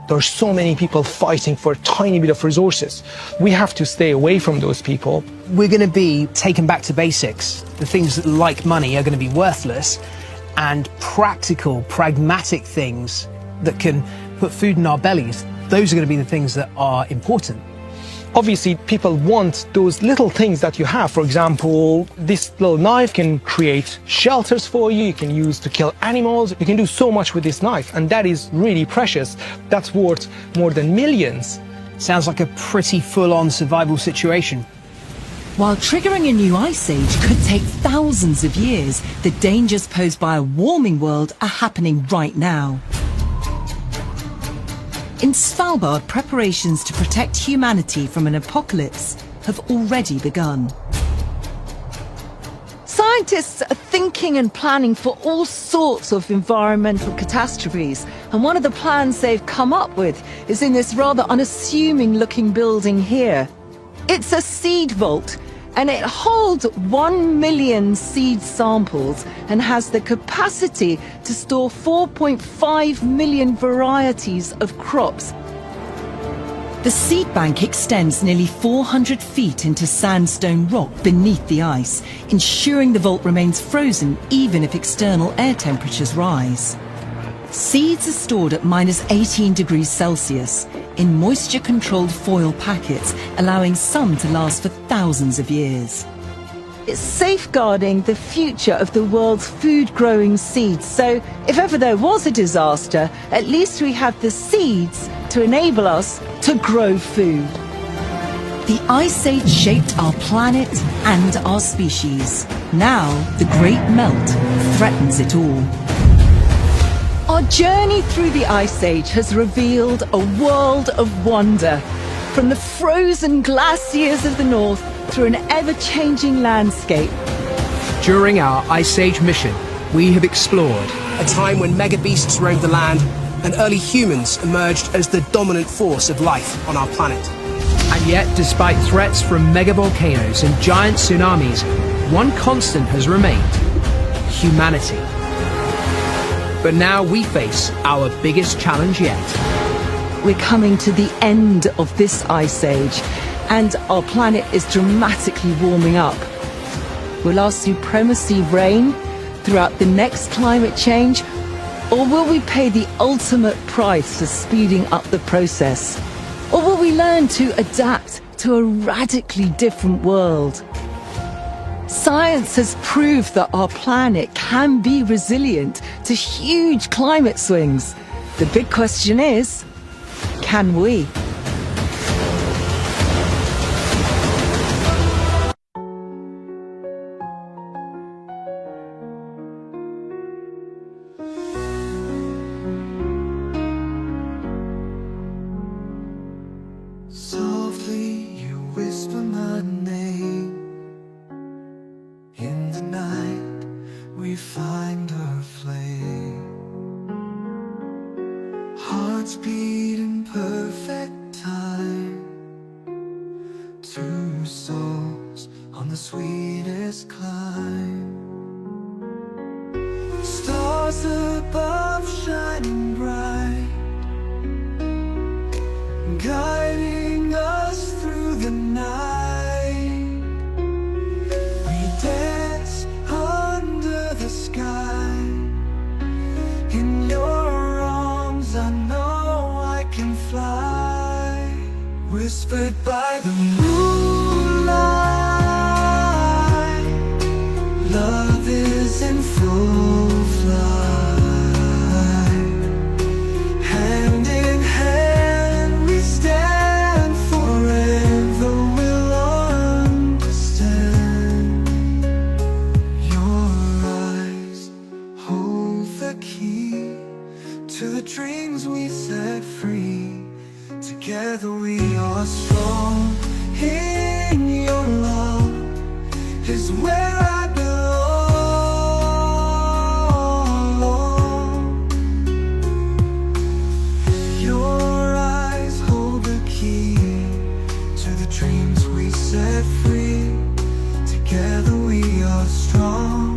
S2: There are so many people fighting for a tiny bit of resources. We have to stay away from those people.
S1: We're going to be taken back to basics. The things that, like money, are going to be worthless, and practical, pragmatic things that can put food in our bellies, those are going to be the things that are important.
S2: Obviously, people want those little things that you have. For example, this little knife can create shelters for you. You can use to kill animals. You can do so much with this knife, and that is really precious. That's worth more than millions.
S1: Sounds like a pretty full-on survival situation.
S9: While triggering a new ice age could take thousands of years, the dangers posed by a warming world are happening right now. In Svalbard, preparations to protect humanity from an apocalypse have already begun.
S3: Scientists are thinking and planning for all sorts of environmental catastrophes, and one of the plans they've come up with is in this rather unassuming looking building here. It's a seed vault, and it holds 1 million seed samples and has the capacity to store 4.5 million varieties of crops.
S9: The seed bank extends nearly 400 feet into sandstone rock beneath the ice, ensuring the vault remains frozen even if external air temperatures rise. Seeds are stored at -18 degrees Celsius in moisture-controlled foil packets, allowing some to last for thousands of years.
S3: It's safeguarding the future of the world's food-growing seeds, so if ever there was a disaster, at least we have the seeds to enable us to grow food.
S9: The Ice Age shaped our planet and our species. Now, the Great Melt threatens it all.
S3: Our journey through the Ice Age has revealed a world of wonder, from the frozen glaciers of the north through an ever-changing landscape.
S2: During our Ice Age mission, we have explored a time when megabeasts roamed the land and early humans emerged as the dominant force of life on our planet. And yet, despite threats from megavolcanoes and giant tsunamis, one constant has remained: humanity. But now we face our biggest challenge yet.
S3: We're coming to the end of this Ice Age, and our planet is dramatically warming up. Will our supremacy reign throughout the next climate change, or will we pay the ultimate price for speeding up the process? Or will we learn to adapt to a radically different world? Science has proved that our planet can be resilient to huge climate swings. The big question is, can we?
S18: Softly you whisper my name. In the night we find a flame. Hearts beat in perfect time. Two souls on the sweetest climb. Stars above shining bright, guiding us through the night. We dance under the sky. In your arms I know I can fly. Whispered by the moonlight, love is in full flight. Hand in hand we stand, forever we'll understand. Your eyes hold the key to the dreams we set free. Together we are strong. In your love is where I belong. Your eyes hold the key to the dreams we set free. Together we are strong.